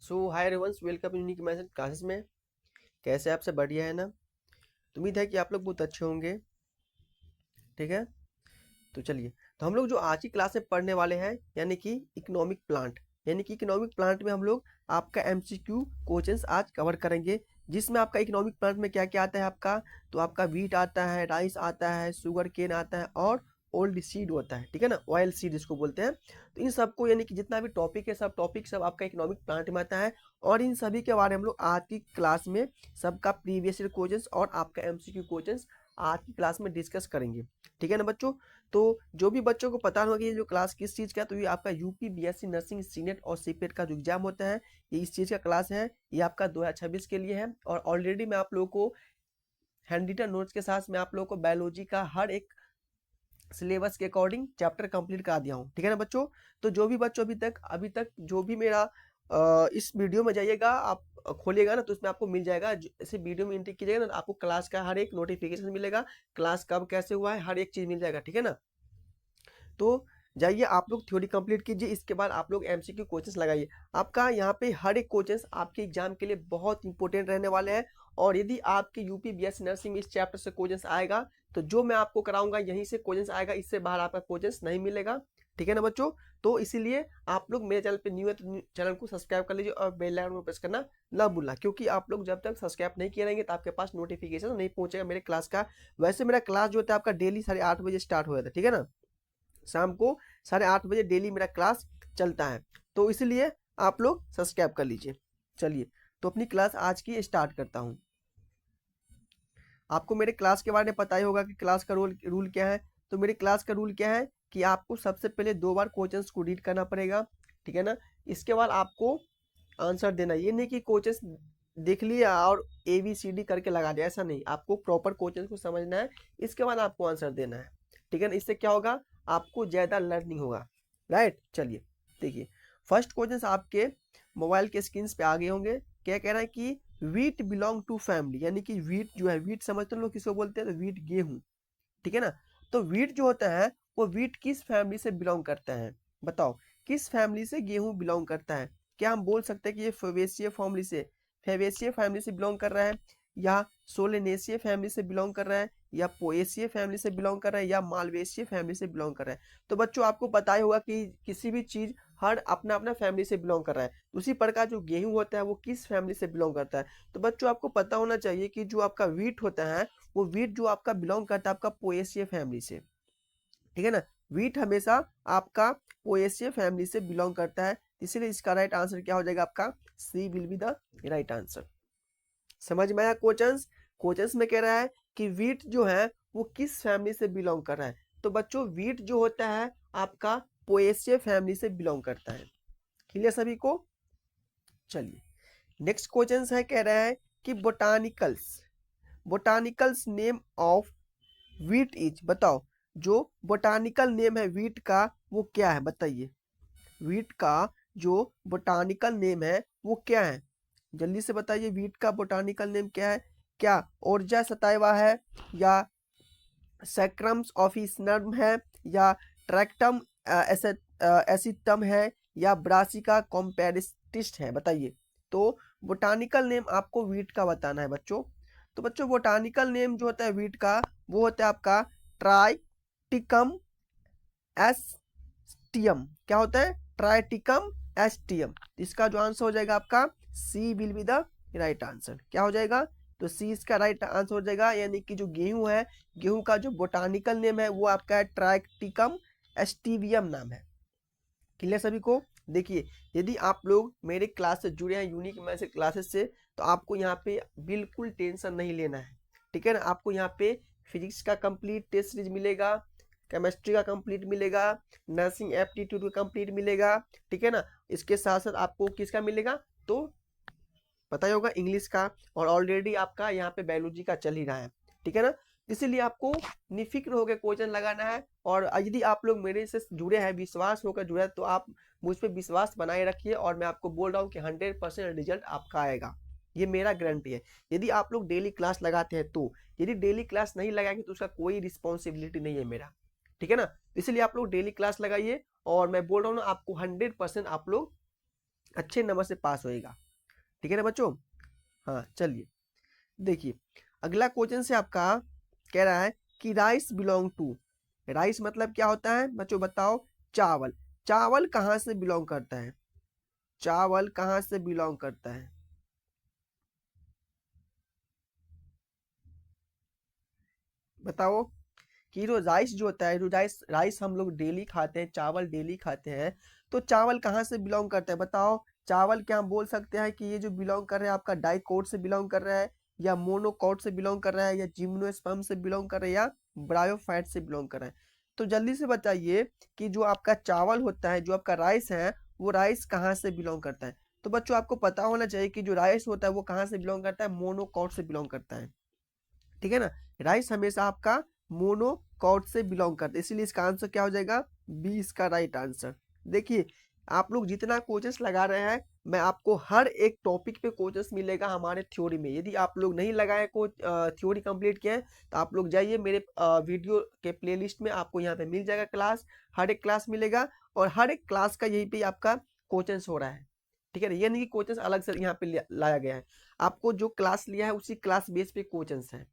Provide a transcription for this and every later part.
सो hi everyone, welcome unique method classes में। कैसे आप सब? बढ़िया है ना? तो उम्मीद है कि आप लोग बहुत अच्छे होंगे। ठीक है, तो चलिए। तो हम लोग जो आज की क्लास में पढ़ने वाले हैं यानी कि इकोनॉमिक प्लांट, यानी कि इकोनॉमिक प्लांट में हम लोग आपका एमसीक्यू क्वेश्चंस आज कवर करेंगे, जिसमें आपका इकोनॉमिक प्लांट में क्या क्या आता है आपका। तो आपका वीट आता है, राइस आता है, शुगर केन आता है और ओल्ड सीड होता है। ठीक है ना, ऑयल सीड इसको बोलते हैं। तो इन सबको यानी कि जितना भी टॉपिक है, सब टॉपिक सब आपका इकोनॉमिक प्लांट में आता है। और इन सभी के बारे में हम लोग आज की क्लास में सबका प्रीवियस ईयर क्वेश्चंस और आपका एमसीक्यू क्वेश्चंस आज की क्लास में डिस्कस करेंगे। ठीक है ना बच्चों? तो जो भी बच्चों को पता होगा कि ये जो क्लास किस चीज़ का है, तो ये आपका यूपी बीएससी नर्सिंग सीनेट और सीपेट का जो एग्जाम होता है, ये इस चीज़ का क्लास है। ये आपका 2026 के लिए है। और ऑलरेडी मैं आप लोगों को हैंड रिटन नोट्स के साथ मैं आप लोगों को बायोलॉजी का हर एक सिलेबस के अकॉर्डिंग चैप्टर कंप्लीट करा दिया हूँ। ठीक है ना बच्चों? तो जो भी बच्चों अभी तक जो भी मेरा इस वीडियो में जाइएगा, आप खोलिएगा ना, तो उसमें आपको मिल जाएगा। ऐसे वीडियो में एंट्री कीजिएगा ना, तो आपको क्लास का हर एक नोटिफिकेशन मिलेगा, क्लास कब कैसे हुआ है, हर एक चीज़ मिल जाएगा। ठीक है ना? तो जाइए आप लोग थ्योरी कंप्लीट कीजिए, इसके बाद आप लोग एमसीक्यू क्वेश्चंस लगाइए। आपका यहाँ पे हर एक क्वेश्चंस आपके एग्जाम के लिए बहुत इंपॉर्टेंट रहने वाले हैं। और यदि आपके यूपी बीएससी नर्सिंग में इस चैप्टर से क्वेश्चंस आएगा, तो जो मैं आपको कराऊंगा यहीं से क्वेश्चंस आएगा, इससे बाहर आपका क्वेश्चंस नहीं मिलेगा। ठीक है ना बच्चों? तो इसीलिए आप लोग मेरे चैनल पे न्यू है तो चैनल को सब्सक्राइब कर लीजिए और बेल आइकन को प्रेस करना ना भूलना, क्योंकि आप लोग जब तक सब्सक्राइब नहीं किए रहेंगे तो आपके पास नोटिफिकेशन नहीं पहुंचेगा मेरे क्लास का। वैसे मेरा क्लास जो होता है आपका डेली 8:30 बजे स्टार्ट हो जाता है। ठीक है ना? शाम को 8:30 बजे डेली मेरा क्लास चलता है। तो इसलिए आप लोग सब्सक्राइब कर लीजिए। चलिए, तो अपनी क्लास आज की स्टार्ट करता हूँ। आपको मेरे क्लास के बारे में पता ही होगा कि क्लास का रूल क्या है। तो मेरे क्लास का रूल क्या है कि आपको सबसे पहले 2 बार क्वेश्चंस को रीड करना पड़ेगा। ठीक है ना? इसके बाद आपको आंसर देना। ये नहीं कि क्वेश्चंस देख लिया और ABCD करके लगा दिया, ऐसा नहीं। आपको प्रॉपर क्वेश्चंस को समझना है, इसके बाद आपको आंसर देना है। ठीक है ना? इससे क्या होगा, आपको ज़्यादा लर्निंग होगा। राइट, चलिए देखिए। फर्स्ट क्वेश्चन आपके मोबाइल के स्क्रीन पे आ गए होंगे। क्या कह रहा है कि वीट बिलोंग टू फैमिली, यानी कि वीट जो है, वीट समझते हैं लोग किसको बोलते हैं? तो वीट गेहूं। ठीक है ना? तो वीट जो होता है वो वीट किस फैमिली से बिलोंग करता है? बताओ, किस फैमिली से गेहूं बिलोंग करता है? क्या हम बोल सकते हैं कि ये फेवेसिए फैमिली से बिलोंग कर रहा है, या सोलेनेसिए फैमिली से बिलोंग कर रहा है, या पोएसिए फैमिली से बिलोंग कर रहा है, या मालवेसिए फैमिली से बिलोंग कर रहा है? तो बच्चों आपको पता ही होगा कि किसी भी चीज हर अपना अपना फैमिली से बिलोंग कर रहा है। उसी प्रकार जो गेहूं होता है वो किस फैमिली से बिलोंग करता है? तो बच्चों आपको पता होना चाहिए कि जो आपका वीट होता है, वो वीट जो आपका बिलोंग करता है आपका पोएसिए फैमिली से। ठीक है ना? वीट हमेशा आपका पोएसिए फैमिली से बिलोंग करता है, इसीलिए इसका राइट आंसर क्या हो जाएगा आपका? C will be the right answer. समझ में आया? क्वेश्चंस क्वेश्चंस में कह रहा है कि वीट जो है वो किस फैमिली से बिलोंग कर रहा है। तो बच्चों वीट जो होता है आपका पोएसिए फैमिली से बिलोंग करता है। क्लियर सभी को? चलिए, नेक्स्ट क्वेश्चन है, कह रहा है कि botanicals name of wheat is. बताओ, जो बोटानिकल नेम है वीट का वो क्या है? बताइए, वीट का जो बोटानिकल नेम है वो क्या है? जल्दी से बताइए, वीट का बोटानिकल नेम क्या है? क्या ओरजा सताइवा है, या सैक्रम्स ऑफिसनम है, या ट्रैक्टम एसिटम है, या ब्रासिका कॉम्पेरिस्टिस्ट है? बताइए। तो बोटानिकल नेम आपको वीट का बताना है बच्चों। तो बच्चों बोटानिकल नेम जो होता है वीट का, वो होता है आपका ट्राइटिकम एस्टियम। क्या होता है? Triticum aestivum. इसका जो आंसर हो जाएगा आपका C will be the right answer. क्या हो जाएगा? तो सी इसका राइट आंसर हो जाएगा, यानी कि जो गेहूं है, गेहूं का जो बोटानिकल नेम है वो आपका है ट्राइटिकम एस्टिवियम नाम है। क्लियर सभी को? देखिए, यदि आप लोग मेरे क्लास से जुड़े हैं यूनिक मैथ्स क्लासेस से, तो आपको यहाँ पे बिल्कुल टेंशन नहीं लेना है। ठीक है ना? आपको यहाँ पे फिजिक्स का कंप्लीट टेस्ट सीरीज मिलेगा, केमिस्ट्री का कंप्लीट मिलेगा, नर्सिंग एप्टीट्यूड का कंप्लीट मिलेगा। ठीक है ना? इसके साथ साथ आपको किसका मिलेगा? तो पता ही होगा, इंग्लिश का। और ऑलरेडी आपका यहाँ पे बायोलॉजी का चल ही रहा है। ठीक है ना? इसीलिए आपको निफिक्र होकर क्वेश्चन लगाना है। और यदि आप लोग मेरे से जुड़े हैं, विश्वास होकर जुड़े हैं, तो आप मुझ पर विश्वास बनाए रखिए। और मैं आपको बोल रहा हूँ कि 100% रिजल्ट आपका आएगा, ये मेरा गारंटी है। यदि आप लोग डेली क्लास लगाते हैं तो, यदि डेली क्लास नहीं लगाएंगे तो उसका कोई रिस्पॉन्सिबिलिटी नहीं है मेरा। ठीक है ना? इसलिए आप लोग डेली क्लास लगाइए, और मैं बोल रहा हूँ ना, आपको 100% आप लोग अच्छे नंबर से पास होएगा। ठीक है ना बच्चों। हाँ चलिए देखिए, अगला क्वेश्चन से आपका कह रहा है कि राइस बिलोंग टू, राइस मतलब क्या होता है बच्चों बताओ, चावल। चावल कहाँ से बिलोंग करता है, चावल कहाँ से बिलोंग करता है, बताओ। कि जो राइस जो होता है, जो राइस राइस हम लोग डेली खाते हैं, चावल डेली खाते हैं, तो चावल कहाँ से बिलोंग करता है बताओ। चावल क्या हम बोल सकते हैं कि ये जो बिलोंग कर रहा है आपका डाइकोट से बिलोंग कर रहा है, या मोनोकोट से बिलोंग कर रहा है, या जिम्नोस्पर्म से बिलोंग कर रहा है, या ब्रायोफाइट से बिलोंग कर रहा है। तो जल्दी से बताइए कि जो आपका चावल होता है, जो आपका राइस है, वो राइस कहाँ से बिलोंग करता है। तो बच्चों आपको पता होना चाहिए कि जो राइस होता है वो कहाँ से बिलोंग करता है, मोनोकोट से बिलोंग करता है। ठीक है ना, राइस हमेशा आपका मोनोकॉट से बिलोंग करता है, इसीलिए इसका आंसर क्या हो जाएगा, बी इसका राइट आंसर। देखिए आप लोग जितना कोचेस लगा रहे हैं, मैं आपको हर एक टॉपिक पे कोचेस मिलेगा हमारे थ्योरी में। यदि आप लोग नहीं लगाए कोच थ्योरी कंप्लीट किए हैं, तो आप लोग जाइए मेरे वीडियो के प्लेलिस्ट में, आपको यहाँ पे मिल जाएगा क्लास, हर एक क्लास मिलेगा, और हर एक क्लास का यहीं पे आपका कोचेस हो रहा है। ठीक है ना, ये नहीं कि कोचेस अलग से यहाँ पे लाया गया है, आपको जो क्लास लिया है उसी क्लास बेस पे कोचेस है।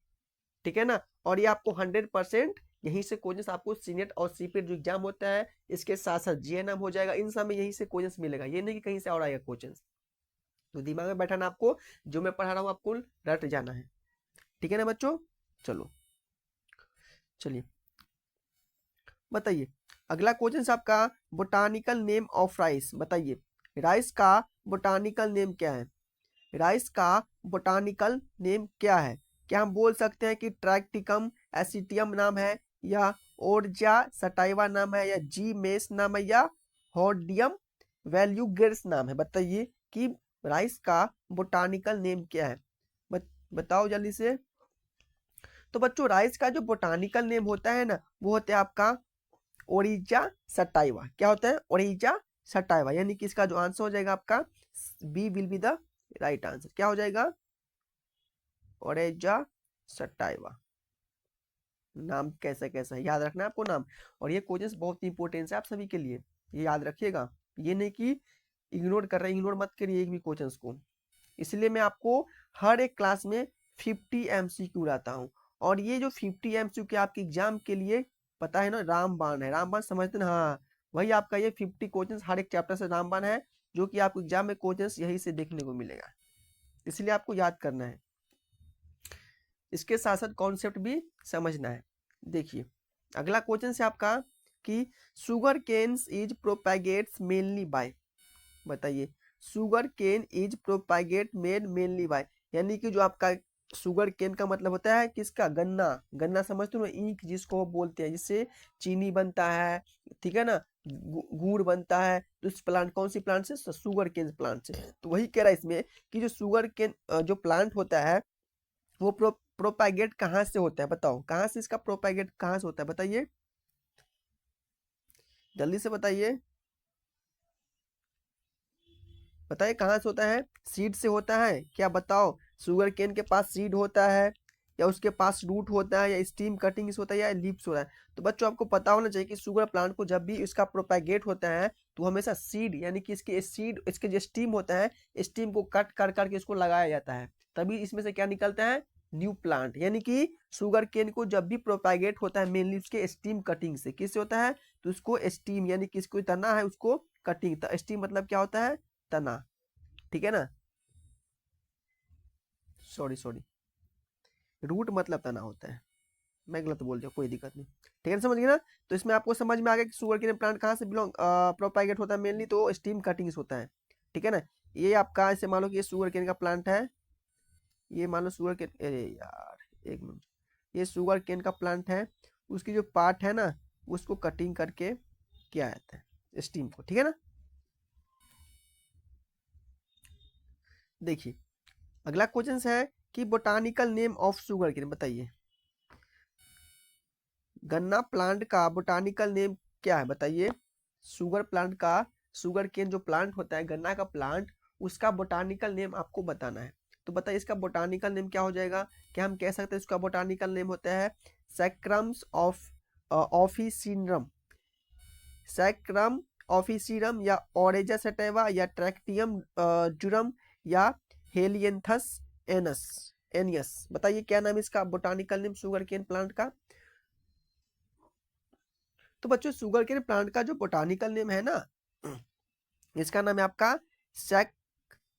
ठीक है ना, और ये आपको 100% यहीं से कोचेस, आपको सीनेट और सीपेट जो एग्जाम होता है, इसके साथ साथ जीएनएम हो जाएगा, इन सब में यहीं से कोचेस मिलेगा, ये नहीं कि कहीं से और आएगा कोचेस। तो दिमाग में बैठाना आपको, जो मैं पढ़ा रहा हूँ आपको रट जाना है। ठीक है ना बच्चों, चलो चलिए बताइए, अगला क्वेश्चन आपका बोटानिकल नेम ऑफ राइस, बताइए राइस का बोटानिकल नेम क्या है, राइस का बोटानिकल नेम क्या है। क्या हम बोल सकते हैं कि ट्रैक्टिकम एसिटियम नाम है, या ओरजा सटाइवा नाम है, या जी मेस नाम है, या हॉर्डियम वैल्यूगेर्स नाम है। बताइए कि राइस का बोटानिकल नेम क्या है, बताओ जल्दी से। तो बच्चों राइस का जो बोटानिकल नेम होता है ना, वो होता है आपका ओरिजा सटाइवा। क्या होता है, ओरिजा सटाइवा, यानी कि इसका जो आंसर हो जाएगा आपका B will be the right answer. क्या हो जाएगा, ओरेजा सटाइवा। नाम कैसा कैसा है याद रखना है आपको नाम, और ये क्वेश्चन बहुत इंपॉर्टेंट है आप सभी के लिए, ये याद रखिएगा। ये नहीं कि इग्नोर कर रहे हैं, इग्नोर मत करिए एक भी क्वेश्चन को। इसलिए मैं आपको हर एक क्लास में 50 एमसीक्यू लाता हूँ, और ये जो 50 एमसीक्यू आपके एग्जाम के लिए पता है ना, रामबाण है, रामबाण समझते ना, हाँ वही आपका ये 50 क्वेश्चन हर एक चैप्टर से रामबाण है, जो कि आपको एग्जाम में क्वेश्चन यही से देखने को मिलेगा, इसलिए आपको याद करना है, इसके साथ साथ कॉन्सेप्ट भी समझना है। देखिए अगला क्वेश्चन से आपका कि sugar canes is propagates mainly by, बताइए sugar cane is propagate made mainly by, यानी कि जो आपका शुगर केन का मतलब होता है किसका, गन्ना। गन्ना समझते हो, ईंख जिसको बोलते हैं, जिससे चीनी बनता है, ठीक है ना, गुड़ बनता है। तो इस प्लांट, कौन सी प्लांट से, शुगर केन प्लांट से। तो वही कह रहा है इसमें कि जो शुगर केन जो प्लांट होता है, वो प्रोपैगेट कहाँ से होता है, बताओ कहाँ से, इसका प्रोपैगेट कहाँ से होता है, बताइए जल्दी से बताइए, बताइए कहाँ से होता है, सीड से होता है क्या, बताओ। शुगर केन के पास सीड होता है, या उसके पास रूट होता है, या स्टीम कटिंग होता है, या लीव्स होता है। तो बच्चों आपको पता होना चाहिए कि शुगर प्लांट को जब भी इसका प्रोपैगेट होता है, तो हमेशा सीड, यानी कि इसके सीड, इसके जो स्टीम होता है, स्टीम को कट कर करके इसको लगाया जाता है, तभी इसमें से क्या निकलता है, न्यू प्लांट। यानी कि शुगर केन को जब भी प्रोपैगेट होता है मेनली उसके स्टीम कटिंग से, किससे होता है, तो उसको स्टीम, यानी कि इसको तना है उसको कटिंग, स्टीम मतलब क्या होता है, तना। ठीक है ना, सॉरी सॉरी, रूट मतलब तना होता है, मैं गलत बोल दिया, कोई दिक्कत नहीं। ठीक है ना, समझ गए ना। तो इसमें आपको समझ में आ गया कि शुगर केन प्लांट कहाँ से बिलोंग प्रोपागेट होता है मेनली, तो स्टीम कटिंग्स होता है। ठीक है ना, ये आपका ऐसे मान लो कि ये शुगर केन का प्लांट है, ये मान लो शुगर केन, अरे यार एक मिनट, ये शुगर केन का प्लांट है, उसकी जो पार्ट है ना, उसको कटिंग करके किया जाता है स्टीम को। ठीक है ना, देखिए अगला क्वेश्चन है कि botanical name of sugarcane, बताइए गन्ना प्लांट का बोटानिकल नेम क्या है, बताइए। शुगर प्लांट का, शुगर केन जो प्लांट होता है, गन्ना का प्लांट, उसका बोटानिकल नेम आपको बताना है। तो बताइए इसका बोटानिकल नेम क्या हो जाएगा। क्या हम कह सकते हैं इसका बोटानिकल नेम होता है सैक्रम्स ऑफ ऑफिसिनरम, सैक्रम ऑफिसीरम या ओरेजा सटेवा या ट्रैक्टियम जुरम या हेलियंथस एनस एनियस। बताइए क्या नाम है इसका botanical name sugar cane plant का। तो बच्चों शुगर केन प्लांट का जो बोटानिकल नेम है ना, इसका नाम है आपका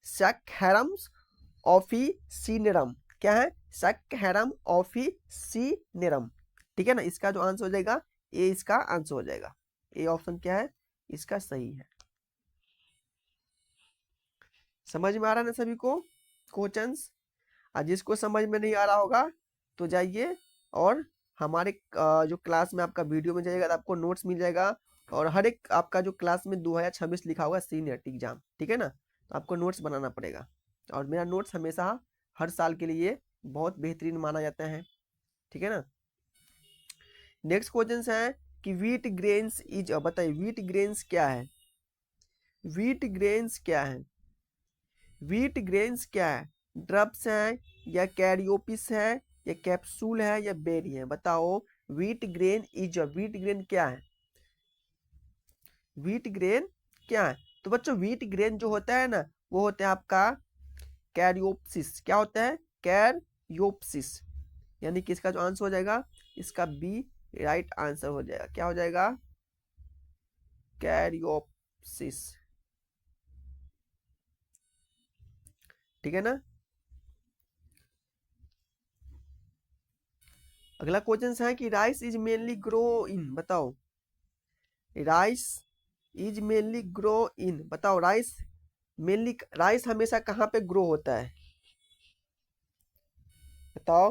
सैकहेरम ऑफिसिनेरम। क्या है? सैकहेरम ऑफिसिनेरम। ठीक है ना, इसका जो आंसर हो जाएगा ए, इसका आंसर हो जाएगा ए ऑप्शन क्या है इसका सही है। समझ में आ रहा है ना सभी को क्वेश्चंस? और जिसको समझ में नहीं आ रहा होगा तो जाइए और हमारे जो क्लास में आपका वीडियो में जाइएगा तो आपको नोट्स मिल जाएगा। और हर एक आपका जो क्लास में 2026 लिखा होगा सीनियर एग्जाम, ठीक है ना, तो आपको नोट्स बनाना पड़ेगा। और मेरा नोट्स हमेशा हर साल के लिए बहुत बेहतरीन माना जाता है, ठीक है ना। नेक्स्ट क्वेश्चन है कि व्हीट ग्रेन्स इज, बताइए व्हीट ग्रेन्स क्या है। व्हीट ग्रेन्स क्या है? व्हीट ग्रेन्स क्या है? ड्रब्स है या कैरियोपिस है या कैप्सूल है या बेरी है? बताओ wheat grain is, wheat grain क्या है? व्हीट ग्रेन क्या है? तो बच्चों व्हीट ग्रेन जो होता है ना वो होता है आपका कैरियोप्सिस। क्या होता है? कैरियोप्सिस। यानी कि इसका जो आंसर हो जाएगा इसका बी राइट आंसर हो जाएगा। क्या हो जाएगा? कैरियोप्सिस। ठीक है ना। अगला क्वेश्चन है कि rice is mainly grow in, बताओ rice is mainly grow in, बताओ राइस मेनली, राइस हमेशा कहाँ पे ग्रो होता है? बताओ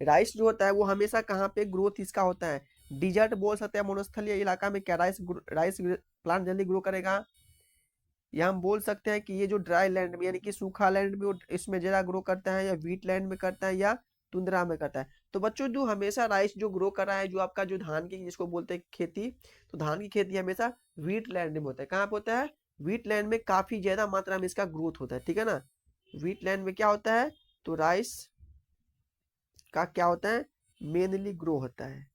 राइस जो होता है वो हमेशा कहाँ पे ग्रोथ इसका होता है? डिजर्ट बोल सकते हैं, मनोस्थलीय इलाका में क्या राइस प्लांट जल्दी ग्रो करेगा? या हम बोल सकते हैं कि ये जो ड्राई लैंड में यानी कि सूखा लैंड में इसमें ज्यादा ग्रो करता है, या वीट लैंड में करता है, या टुंड्रा में करता है? तो बच्चों जो हमेशा राइस जो ग्रो कर रहा है, जो आपका जो धान की जिसको बोलते हैं खेती, तो धान की खेती हमेशा वीट लैंड में होता है। कहाँ पे होता है? वीट लैंड में काफी ज्यादा मात्रा में इसका ग्रोथ होता है, ठीक है ना। वीट लैंड में क्या होता है? तो राइस का क्या होता है? मेनली ग्रो होता है,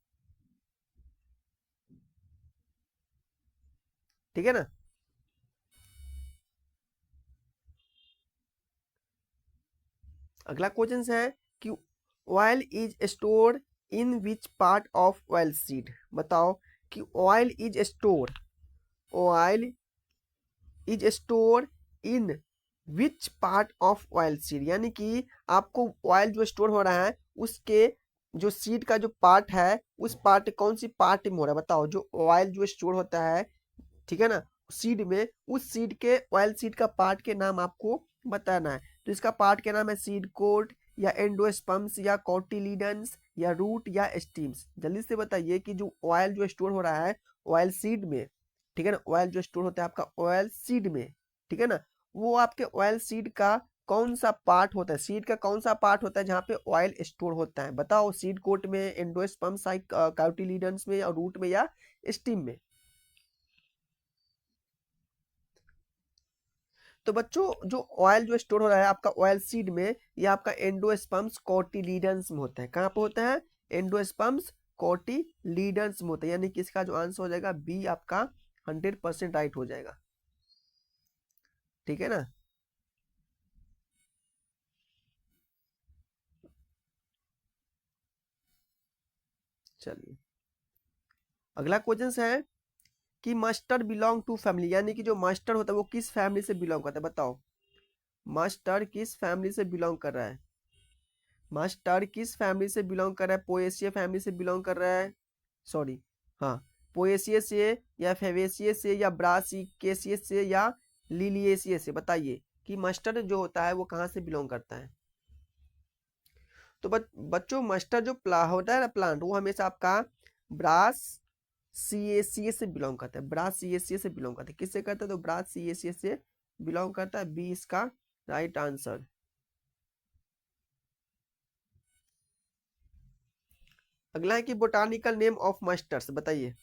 ठीक है ना। अगला क्वेश्चन है कि oil is store in which part of oil seed. बताओ कि oil is store, oil is store in which part of oil seed, यानी कि आपको ऑयल जो स्टोर हो रहा है उसके जो सीड का जो पार्ट है उस पार्ट कौन सी पार्ट में हो रहा है? बताओ जो ऑयल जो स्टोर होता है, ठीक है ना, सीड में, उस सीड के ऑयल सीड का पार्ट के नाम आपको बताना है। तो इसका पार्ट क्या नाम है? सीड कोट या एंडोस्पर्म्स या कॉटिलीडन्स या रूट या स्टीम्स। जल्दी से बताइए कि जो ऑयल जो स्टोर हो रहा है ऑयल सीड में, ठीक है ना, ऑयल जो स्टोर होता है आपका ऑयल सीड में, ठीक है ना, वो आपके ऑयल सीड का कौन सा पार्ट होता है? सीड का कौन सा पार्ट होता है जहाँ पे ऑयल स्टोर होता है? बताओ सीड कोट में, एंडोस्पर्म्स कॉटिलीडन्स में, और रूट में, या स्टीम में? तो बच्चों जो ऑयल जो स्टोर हो रहा है आपका ऑयल सीड में, ये आपका एंडोस्पर्म्स कॉटिलीडन्स में होता है। कहाँ पे होता है? एंडोस्पर्म्स कॉटिलीडन्स में होता है। यानी कि इसका जो आंसर हो जाएगा बी आपका 100% राइट हो जाएगा, ठीक है ना। चलिए अगला क्वेश्चन है कि मस्टर्ड बिलोंग टू फैमिली, यानी कि जो मस्टर्ड होता है वो किस फैमिली से बिलोंग करता है? बताओ मस्टर्ड किस फैमिली से बिलोंग कर रहा है? मस्टर्ड किस फैमिली से बिलोंग कर रहा है? पोएसिए फैमिली से बिलोंग कर रहा है, सॉरी, हाँ, पोएसिए से या फेवेसिए से या ब्रासिकेसिए से या लिलिएसिए से? बताइए कि मस्टर्ड जो होता है वो कहाँ से बिलोंग करता है? तो बच्चों मस्टर्ड जो होता है ना प्लांट, वो हमेशा आपका ब्रास सीएसीए से बिलोंग करता है। ब्रास सीएसीए से बिलोंग करता है। किससे करता है? तो ब्रास सीएसीए से बिलोंग करता है। बी इसका राइट आंसर। अगला है कि बोटानिकल नेम ऑफ मस्टर्ड्स, बताइए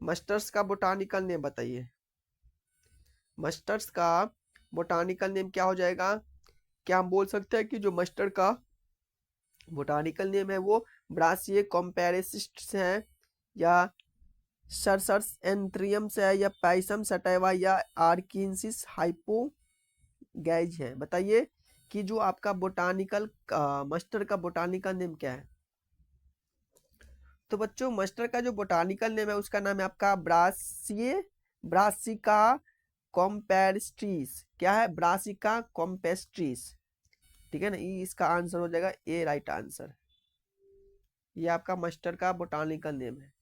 मस्टर्ड्स का बोटानिकल नेम बताइए। मस्टर्ड्स का बोटानिकल नेम क्या हो जाएगा? क्या हम बोल सकते हैं कि जो मस्टर्ड का बोटानिकल नेम है वो ब्रासिए कॉम्पेरेसिस्ट है, या सरसर्स एंथ्रियम से है या पैसम सटाइवा या आर्किंसिस हाइपोगैज है? बताइए कि जो आपका बोटानिकल मस्टर्ड का बोटानिकल नेम क्या है? तो बच्चों मस्टर्ड का जो बोटानिकल नेम है उसका नाम है आपका ब्रासिका कॉम्पेस्ट्रीज। क्या है? ब्रासिका कॉम्पेस्ट्रीज। ठीक है ना, ये इसका आंसर हो जाएगा ए, राइट आंसर। ये आपका मस्टर्ड का बोटानिकल नेम है।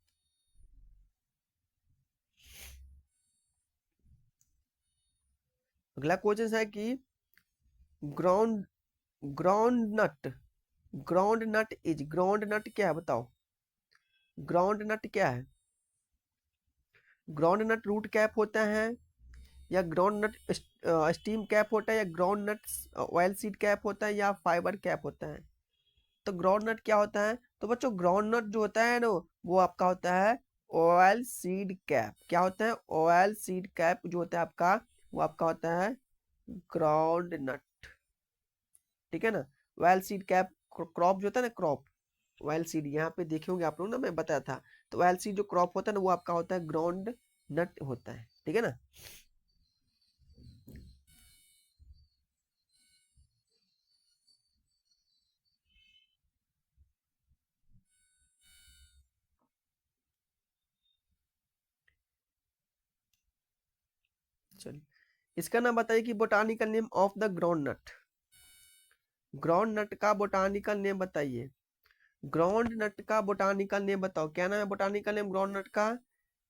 अगला क्वेश्चन है कि ground groundnut groundnut is groundnut क्या है? बताओ ग्राउंड नट क्या है? ग्राउंड नट रूट कैप होता है या ग्राउंड नट स्टीम कैप होता है या groundnut oil seed cap होता है या फाइबर कैप होता है? तो ग्राउंड नट क्या होता है? तो बच्चों ग्राउंड नट जो होता है ना वो आपका होता है ऑयल सीड कैप। क्या होता है? ऑयल सीड कैप जो होता है आपका, वो आपका होता है ग्राउंड नट। ठीक है ना, ऑयल सीड कैप क्रॉप जो होता है ना, क्रॉप ऑयल सीड, यहाँ पे देखे होंगे आप लोग ना, मैं बताया था। तो ऑयल सीड जो क्रॉप होता है ना वो आपका होता है ग्राउंड नट होता है। ठीक है ना। चलिए, इसका नाम बताइए कि botanical name of the groundnut. Groundnut का बोटानिकल नेम बताइए। ग्राउंड नट का बोटानिकल नेम बताओ, क्या नाम है बोटानिकल नेम ग्राउंड नट का?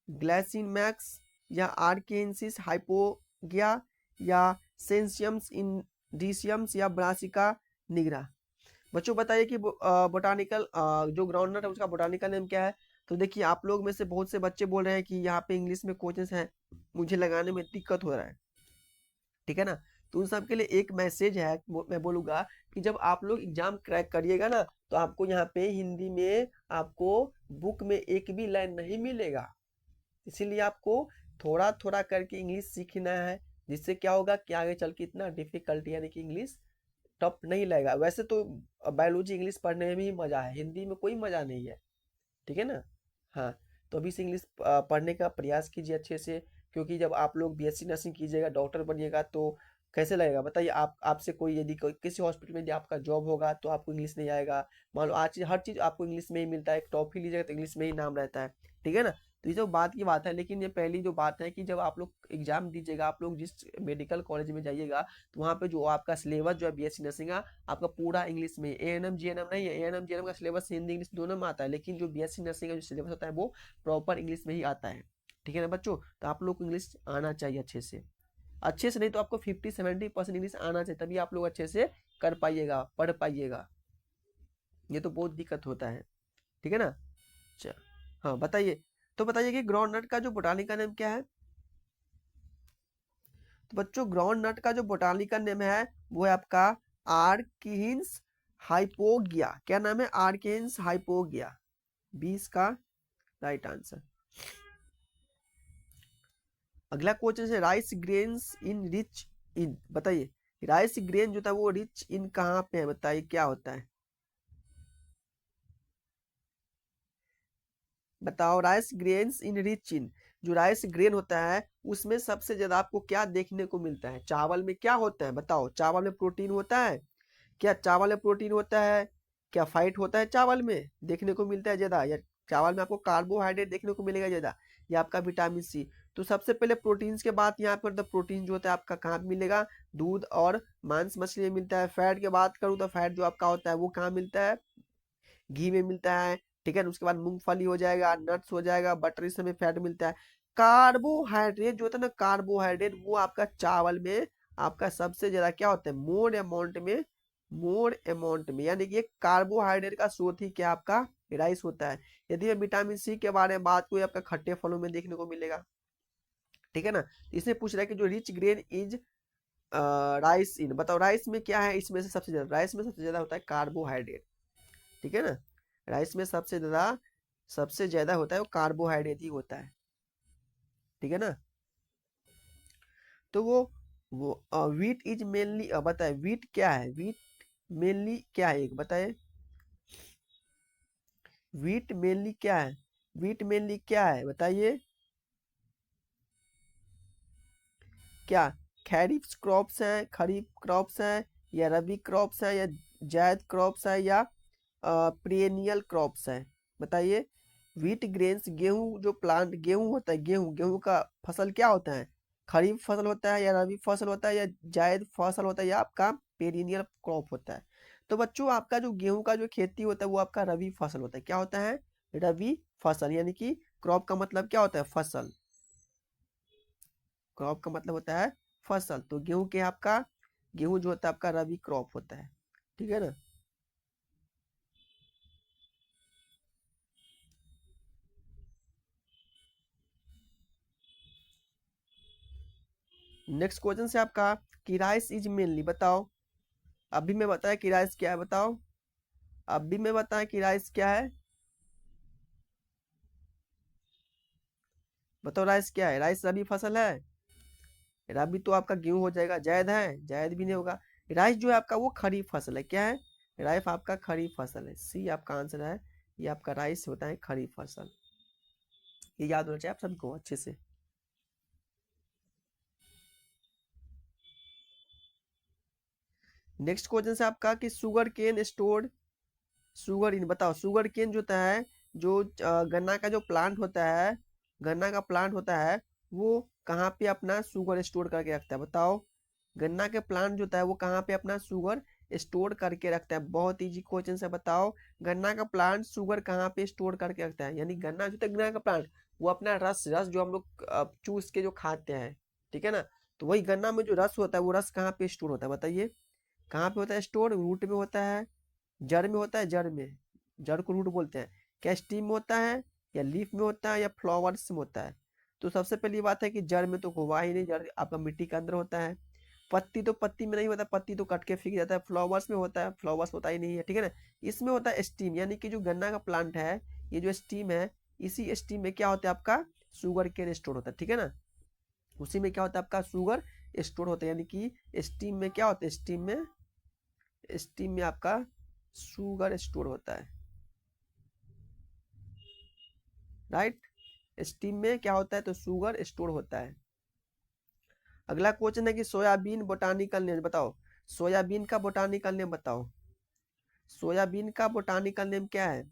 ग्लाइसिन मैक्स या आर्केंसिस हाइपोगिया या सेंसियम्स इंडिसियम्स या ब्रासिका निग्रा? बच्चों बताइए कि बोटानिकल जो ग्राउंड नट है उसका बोटानिकल नेम क्या है? तो देखिए, आप लोग में से बहुत से बच्चे बोल रहे हैं कि यहाँ पे इंग्लिश में क्वेश्चंस हैं, मुझे लगाने में दिक्कत हो रहा है। ठीक है ना, तो उन सब के लिए एक मैसेज है, मैं बोलूंगा कि जब आप लोग एग्जाम क्रैक करिएगा ना, तो आपको यहाँ पे हिंदी में आपको बुक में एक भी लाइन नहीं मिलेगा। इसीलिए आपको थोड़ा थोड़ा करके इंग्लिश सीखना है, जिससे क्या होगा कि आगे चल के इतना डिफिकल्ट यानी कि इंग्लिश टफ नहीं लगेगा। वैसे तो बायोलॉजी इंग्लिश पढ़ने में भी मजा है, हिंदी में कोई मजा नहीं है। ठीक है ना। हाँ, तो अभी से इंग्लिश पढ़ने का प्रयास कीजिए अच्छे से, क्योंकि जब आप लोग बीएससी नर्सिंग कीजिएगा, डॉक्टर बनिएगा, तो कैसे लगेगा बताइए? आप आपसे कोई यदि किसी हॉस्पिटल में यदि आपका जॉब होगा तो आपको इंग्लिश नहीं आएगा। मान लो आज हर चीज़ आपको इंग्लिश में ही मिलता है, एक टॉफी लीजिएगा तो इंग्लिश में ही नाम रहता है। ठीक है ना। तो ये जो बात की बात है, लेकिन ये पहली जो बात है कि जब आप लोग एग्जाम दीजिएगा, आप लोग जिस मेडिकल कॉलेज में जाइएगा, तो वहाँ पे जो आपका सिलेबस जो है बीएससी नर्सिंग का, आपका पूरा इंग्लिश में, एएनएम जीएनएम नहीं है। एएनएम जीएनएम का सिलेबस हिंदी इंग्लिश दोनों में आता है, लेकिन जो बीएससी नर्सिंग का जो सिलेबस होता है वो प्रॉपर इंग्लिश में ही आता है। ठीक है ना बच्चों, तो आप लोग को इंग्लिश आना चाहिए अच्छे से। अच्छे से नहीं तो आपको 50-70% इंग्लिश आना चाहिए, तभी आप लोग अच्छे से कर पाइएगा, पढ़ पाइएगा। ये तो बहुत दिक्कत होता है। ठीक है ना। अच्छा, हाँ बताइए। तो बताइए कि ग्राउंड नट का जो बोटानिकल नेम क्या है? तो बच्चों ग्राउंड नट का जो बोटानिकल नेम है वो है आपका आर्किन्स हाइपोगिया। क्या नाम है? आर्किन्स हाइपोगिया। 20 का राइट आंसर। अगला क्वेश्चन है rice grains in rich in. बताइए राइस ग्रेन जो था वो रिच इन कहाँ पे है? बताइए क्या होता है? बताओ rice grains in rich in. जो राइस ग्रेन होता है उसमें सबसे ज्यादा आपको क्या देखने को मिलता है? चावल में क्या होता है? बताओ, चावल में प्रोटीन होता है? क्या चावल में प्रोटीन होता है? क्या फाइट होता है चावल में देखने को मिलता है ज्यादा, या चावल में आपको कार्बोहाइड्रेट देखने को मिलेगा ज्यादा, या आपका विटामिन सी? तो सबसे पहले प्रोटीन्स के बाद यहाँ पर, तो प्रोटीन जो होता है आपका कहाँ पे मिलेगा? दूध और मांस मछली में मिलता है। फैट की बात करूँ तो फैट जो आपका होता है वो कहाँ मिलता है? घी में मिलता है। ठीक है ना, उसके बाद मूंगफली हो जाएगा, नट्स हो जाएगा, बटर, इस में फैट मिलता है। कार्बोहाइड्रेट जो होता है ना, कार्बोहाइड्रेट वो आपका चावल में आपका सबसे ज्यादा क्या होता है? मोर अमाउंट में यानी कि कार्बोहाइड्रेट का स्रोत ही क्या आपका राइस होता है। यदि मैं विटामिन सी के बारे में बात करूँ, आपका खट्टे फलों में देखने को मिलेगा। ठीक है ना, तो इसमें पूछ रहा है कि जो रिच ग्रेन इज राइस इन। बताओ राइस में क्या है? इसमें से सबसे ज्यादा, राइस में सबसे ज्यादा होता है कार्बोहाइड्रेट। ठीक है ना, राइस में सबसे ज्यादा होता है वो कार्बोहाइड्रेट ही होता है। ठीक है ना। तो वो व्हीट इज मेनली, बताए व्हीट क्या है? व्हीट मेनली क्या है एक बताए? व्हीट मेनली क्या है? वीट मेनली क्या है बताइए, क्या खरीफ क्रॉप्स हैं, खरीफ क्रॉप्स हैं, या रबी क्रॉप्स हैं, या जायद क्रॉप्स हैं, या पेरेनियल क्रॉप्स हैं, बताइए। व्हीट ग्रेन्स, गेहूं जो प्लांट गेहूं होता है, गेहूं गेहूं का फसल क्या होता है, खरीफ फसल होता है, या रबी फसल होता है, या जायद फसल होता है, या आपका पेरिनियल क्रॉप होता है। तो बच्चों आपका जो गेहूं का जो खेती होता है वो आपका रबी फसल होता है, क्या होता है, रबी फसल, यानी कि क्रॉप का मतलब क्या होता है, फसल। क्रॉप का मतलब होता है फसल, तो गेहूं के आपका गेहूं जो होता है आपका रबी क्रॉप होता है, ठीक है ना। नेक्स्ट क्वेश्चन से आपका कि राइस इज मेनली, बताओ। अभी मैं बताया कि राइस क्या है, बताओ। अभी मैं बताया कि राइस क्या है, बताओ राइस क्या है, राइस रबी फसल है, रबी तो आपका गेहूं हो जाएगा, जायद है, जायद भी नहीं होगा। राइस जो है आपका वो खरीफ फसल है, क्या है, राइस आपका खरीफ फसल है, सी आपका आंसर है, ये आपका राइस होता है खरीफ फसल। ये याद होना चाहिए आप सबको अच्छे से। नेक्स्ट क्वेश्चन से आपका कि sugarcane stored, sugar in, बताओ शुगर केन जो होता है, जो गन्ना का जो प्लांट होता है, गन्ना का प्लांट होता है, वो कहाँ पे अपना शुगर स्टोर करके रखता है, बताओ। गन्ना के प्लांट जो होता है वो कहाँ पे अपना शुगर स्टोर करके रखता है, बहुत इजी क्वेश्चन है, बताओ। गन्ना का प्लांट शुगर कहाँ पे स्टोर करके रखता है, यानी गन्ना जो होता है, गन्ना का प्लांट वो अपना रस रस जो हम लोग चूस के जो खाते हैं, ठीक है ना, तो वही गन्ना में जो रस होता है वो रस कहाँ पे स्टोर होता है, बताइए। कहाँ पे होता है स्टोर, रूट में होता है, जड़ में होता है, जड़ में, जड़ को रूट बोलते हैं, क्या स्टीम में होता है, या लीफ में होता है, या फ्लावर्स में होता है। तो सबसे पहली बात है कि जड़ में तो होगा ही नहीं, जड़ आपका मिट्टी के अंदर होता है। पत्ती तो पत्ती में नहीं होता, पत्ती तो कट के फेंक जाता है, फ्लावर्स में होता है, फ्लावर्स होता ही नहीं है, ठीक है ना। इसमें होता है स्टीम, यानी कि जो गन्ना का प्लांट है, ये जो स्टीम है, इसी स्टीम में क्या होता है आपका शुगर केन स्टोर होता है, ठीक है ना। उसी में क्या होता है आपका शुगर स्टोर होता है, यानी कि स्टीम में क्या होता है, स्टीम में आपका शुगर स्टोर होता है, राइट। स्टीम में क्या होता है, तो शुगर स्टोर होता है। अगला क्वेश्चन है कि सोयाबीन बोटानिकल नेम, बताओ। सोयाबीन का बोटानिकल नेम बताओ, सोयाबीन का बोटानिकल नेम क्या है।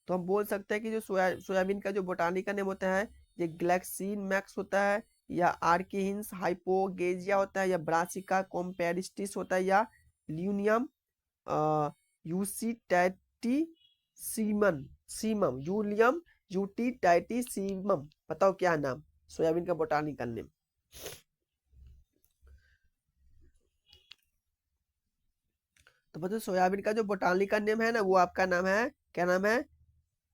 तो हम बोल सकते हैं कि जो सोयाबीन का जो बोटानिकल नेम होता है, ये ग्लैक्सीन मैक्स होता है, या आर्किहिंस हाइपोगेजिया होता है, या ब्रासिका कॉम्पेरिस्टिस होता है, या ल्यूनियम यूसीटैटी सीमन सीमम यूलियम यूटीटैटी सीमम, बताओ क्या नाम सोयाबीन का बोटानिकल नेम। तो बताओ सोयाबीन का जो बोटानिकल नेम है ना वो आपका नाम है, क्या नाम है,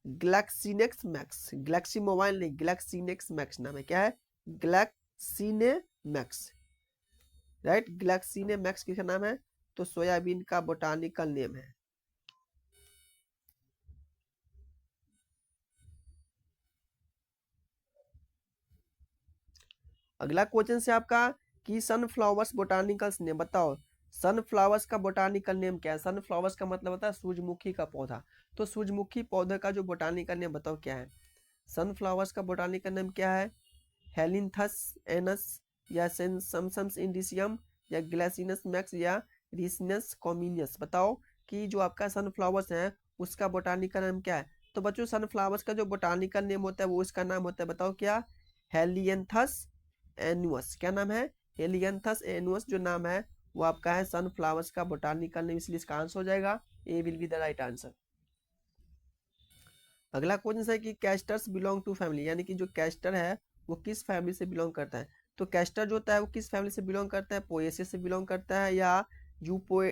ग्लैक्सीनेक्स मैक्स, ग्लैक्सी मोबाइल नहीं, ग्लैक्सीनेक्स मैक्स नाम है, क्या है, ग्लैक्सीने मैक्स, राइट, ग्लैक्सीने मैक्स किसका नाम है, तो सोयाबीन का बोटानिकल नेम है। अगला क्वेश्चन से आपका कि सनफ्लावर्स बोटानिकल्स नेम, बताओ। सनफ्लावर्स का बोटानिकल नेम क्या है, सनफ्लावर्स का मतलब होता है सूरजमुखी का पौधा, तो सूरजमुखी पौधे का जो बोटानिकल नेम बताओ क्या है। सनफ्लावर्स का बोटानिकल नेम क्या है, हेलिंथस एनस, या सेंसम्स इंडिसियम, या ग्लैसिनस मैक्स, या रिसिनस कॉमिनियस, बताओ कि जो आपका सनफ्लावर्स है उसका बोटानिकल नेम क्या है। तो बच्चों सनफ्लावर्स का जो बोटानिकल नेम होता है वो इसका नाम होता है, बताओ क्या, हेलियंथस एनुअस, क्या नाम है, हेलियंथस एनुअस जो नाम है वो आपका है सनफ्लावर्स का बोटानिकल नेम, इसलिए इसका आंसर हो जाएगा A will be the right answer. अगला क्वेश्चन है कि कैस्टर्स बिलोंग टू फैमिली, यानी कि जो कैस्टर है वो किस फैमिली से बिलोंग करता है। तो कैस्टर जो होता है वो किस फैमिली से बिलोंग करता है, पोएसी से बिलोंग करता है, या यूपोए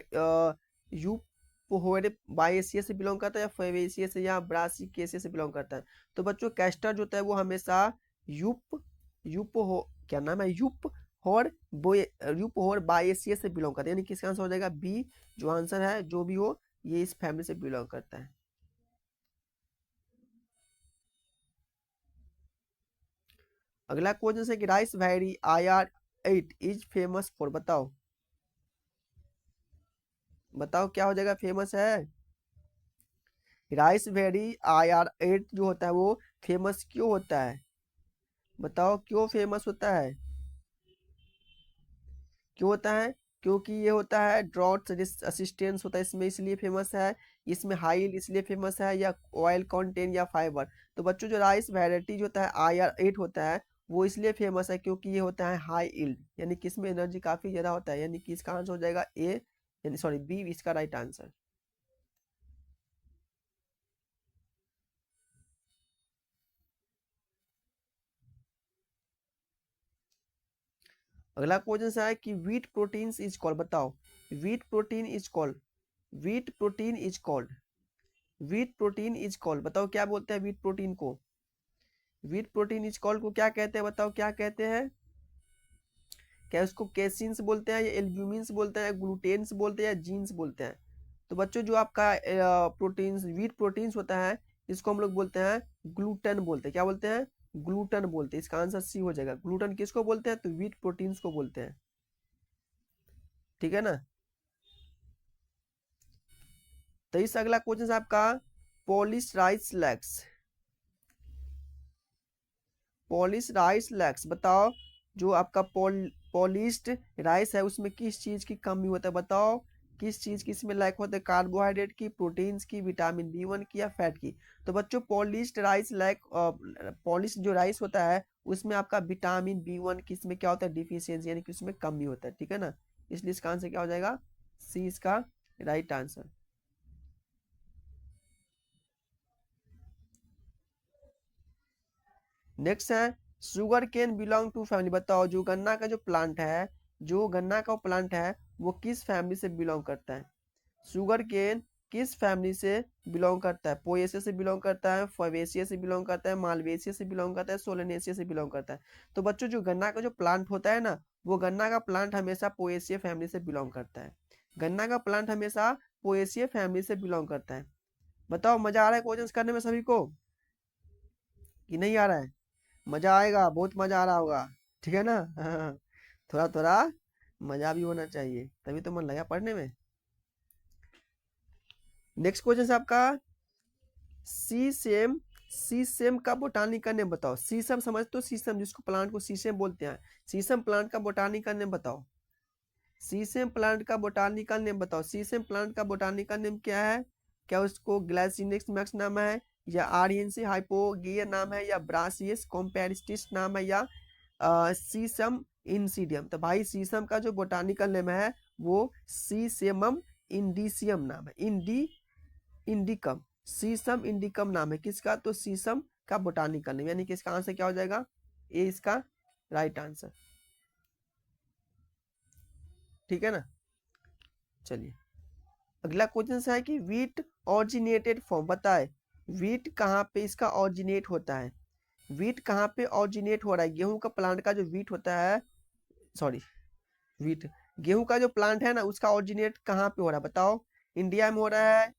यूपोहोरे बायेसिया से बिलोंग करता है, या फेवेसिया से, या ब्रासिकेसिया से बिलोंग करता है। तो बच्चों कैस्टर जो होता है वो हमेशा यूप यूप हो क्या नाम है, यूप होर बायेसिया से बिलोंग करता है, यानी किसका आंसर हो जाएगा बी, जो आंसर है जो भी हो ये इस फैमिली से बिलोंग करता है। अगला क्वेश्चन है कि rice variety IR8 is famous for, बताओ, बताओ क्या हो जाएगा फेमस है। राइस वेरी IR8 जो होता है वो फेमस क्यों होता है? बताओ क्यों फेमस होता है? क्यों होता है? क्योंकि ये होता है ड्रॉट असिस्टेंस होता है इसमें, इसलिए फेमस है। इसमें हाई इसलिए फेमस है, या ऑयल कंटेंट या फाइबर। तो बच्चों जो राइस वैरायटी जो होता है IR8 होता है, वो इसलिए फेमस है क्योंकि ये होता है हाई यील्ड, यानी कि इसमें एनर्जी काफी ज्यादा होता है, यानी कि इसका आंसर हो जाएगा ए, यानी सॉरी बी इसका राइट आंसर। अगला क्वेश्चन है कि व्हीट प्रोटीन इज कॉल्ड, बताओ wheat protein is called, wheat protein is called, wheat protein is called, बताओ क्या बोलते हैं व्हीट प्रोटीन को? व्हीट प्रोटीन इज कॉल्ड को क्या कहते हैं? बताओ क्या कहते हैं? क्या उसको केसिन्स बोलते हैं, या एल्ब्यूमिन्स बोलते हैं, ग्लूटेन्स बोलते हैं, या जीन्स बोलते हैं? तो बच्चों जो आपका प्रोटीन्स व्हीट प्रोटीन्स होता है, इसको हम लोग बोलते हैं ग्लूटन बोलते हैं। क्या बोलते हैं? ग्लूटन बोलते हैं। इसका आंसर सी हो जाएगा। ग्लूटन किसको बोलते हैं? तो व्हीट प्रोटीन्स को बोलते हैं। ठीक है ना? तो इस अगला क्वेश्चन आपका polish rice lakhs, polish rice lakhs, बताओ जो आपका पॉलिश्ड राइस है उसमें किस चीज की कमी होता है? बताओ किस चीज की इसमें लैक होता है? कार्बोहाइड्रेट की, प्रोटीन्स की, विटामिन B1 की, या फैट की? तो बच्चों पॉलिश्ड राइस लैक, पॉलिश जो राइस होता है उसमें आपका विटामिन B1 की इसमें क्या होता है? डिफिशियंसी, यानी कि उसमें कमी होता है। ठीक है ना? इसलिए इसका आंसर क्या हो जाएगा? सी इसका राइट आंसर। नेक्स्ट है sugar cane belong to family, बताओ जो गन्ना का जो प्लांट है, जो गन्ना का प्लांट है वो किस फैमिली से बिलोंग करता है? शुगर केन किस फैमिली से बिलोंग करता है? पोएसी से बिलोंग करता है, फैबेसी से बिलोंग करता है, मालवेसी से बिलोंग करता है, सोलेनेसी से बिलोंग करता है? तो बच्चों जो गन्ना का जो प्लांट होता है ना, वो गन्ना का प्लांट हमेशा पोएसी फैमिली से बिलोंग करता है। गन्ना का प्लांट हमेशा पोएसी फैमिली से बिलोंग करता है। बताओ मजा आ रहा है क्वेश्चन करने में सभी को कि नहीं आ रहा है? मजा आएगा, बहुत मजा आ रहा होगा। ठीक है ना? हाँ, थोड़ा थोड़ा मजा भी होना चाहिए, तभी तो मन लगा पढ़ने में। नेक्स्ट क्वेश्चन है आपका सीसेम, सीसेम का बोटानिकल नेम बताओ। सीसम समझते हो? सीसम जिसको प्लांट को सीसम बोलते हैं, सीसम प्लांट का बोटानिकल नेम बताओ। सीसम प्लांट का बोटानिकल नेम बताओ। सीसम प्लांट का बोटानिकल नेम क्या है? क्या उसको ग्लाइसिनेक्स मैक्स नाम है, या आर्यनसी हाइपोगिया नाम है, या ब्रासियस कॉम्पेरिस्टिस नाम है, या सीसम इंसीडियम? तो भाई सीसम का जो बोटानिकल नेम है वो सीसेमम इंडिसियम नाम है। इंडिकम, सीसम इंडिकम नाम है किसका? तो सीसम का बोटानिकल नेम, यानी कि इसका आंसर क्या हो जाएगा? ए इसका राइट आंसर। ठीक है ना? चलिए अगला क्वेश्चन है कि वीट ऑरिजिनेटेड फॉर्म, बताए वीट कहाँ पे इसका ऑरिजिनेट होता है? वीट कहाँ पे ऑरिजिनेट हो रहा है? गेहूं का प्लांट का जो वीट होता है, सॉरी वीट, गेहूं का जो प्लांट है ना उसका ऑरिजिनेट कहाँ पे हो रहा है? बताओ इंडिया में हो रहा है,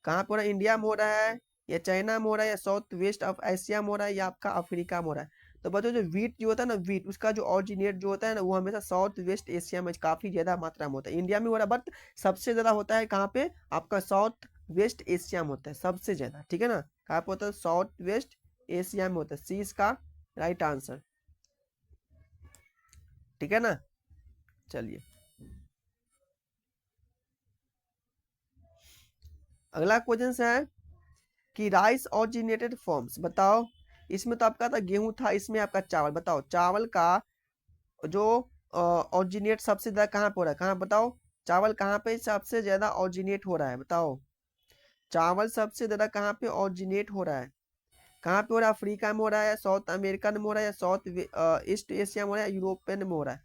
कहाँ पे हो रहा है? इंडिया में हो रहा है, या चाइना में हो रहा है, या साउथ वेस्ट ऑफ एशिया में हो रहा है, या आपका अफ्रीका में हो रहा है? तो बच्चों जो वीट जो होता है ना, वीट उसका जो ऑरिजिनेट जो होता है ना वो हमेशा साउथ वेस्ट एशिया में काफी ज्यादा मात्रा में होता है। इंडिया में हो रहा है बट सबसे ज्यादा होता है कहाँ पे? आपका साउथ वेस्ट एशिया में होता है सबसे ज्यादा। ठीक है ना? कहाँ पे होता है? साउथ वेस्ट एशिया में होता है। सी इसका राइट आंसर। ठीक है ना? चलिए अगला क्वेश्चन है कि राइस ऑरिजिनेटेड फॉर्म्स, बताओ इसमें तो आपका था गेहूं था, इसमें आपका चावल, बताओ चावल का जो ऑरिजिनेट सबसे ज्यादा कहाँ पे हो रहा है? कहाँ बताओ? चावल कहाँ पे सबसे ज्यादा ऑरिजिनेट हो रहा है? बताओ चावल सबसे ज्यादा कहाँ पे ऑरिजिनेट हो रहा है? कहाँ पे हो रहा है? अफ्रीका में हो रहा है, साउथ अमेरिका में हो रहा है, या साउथ ईस्ट एशिया में हो रहा है, यूरोपियन में हो रहा है?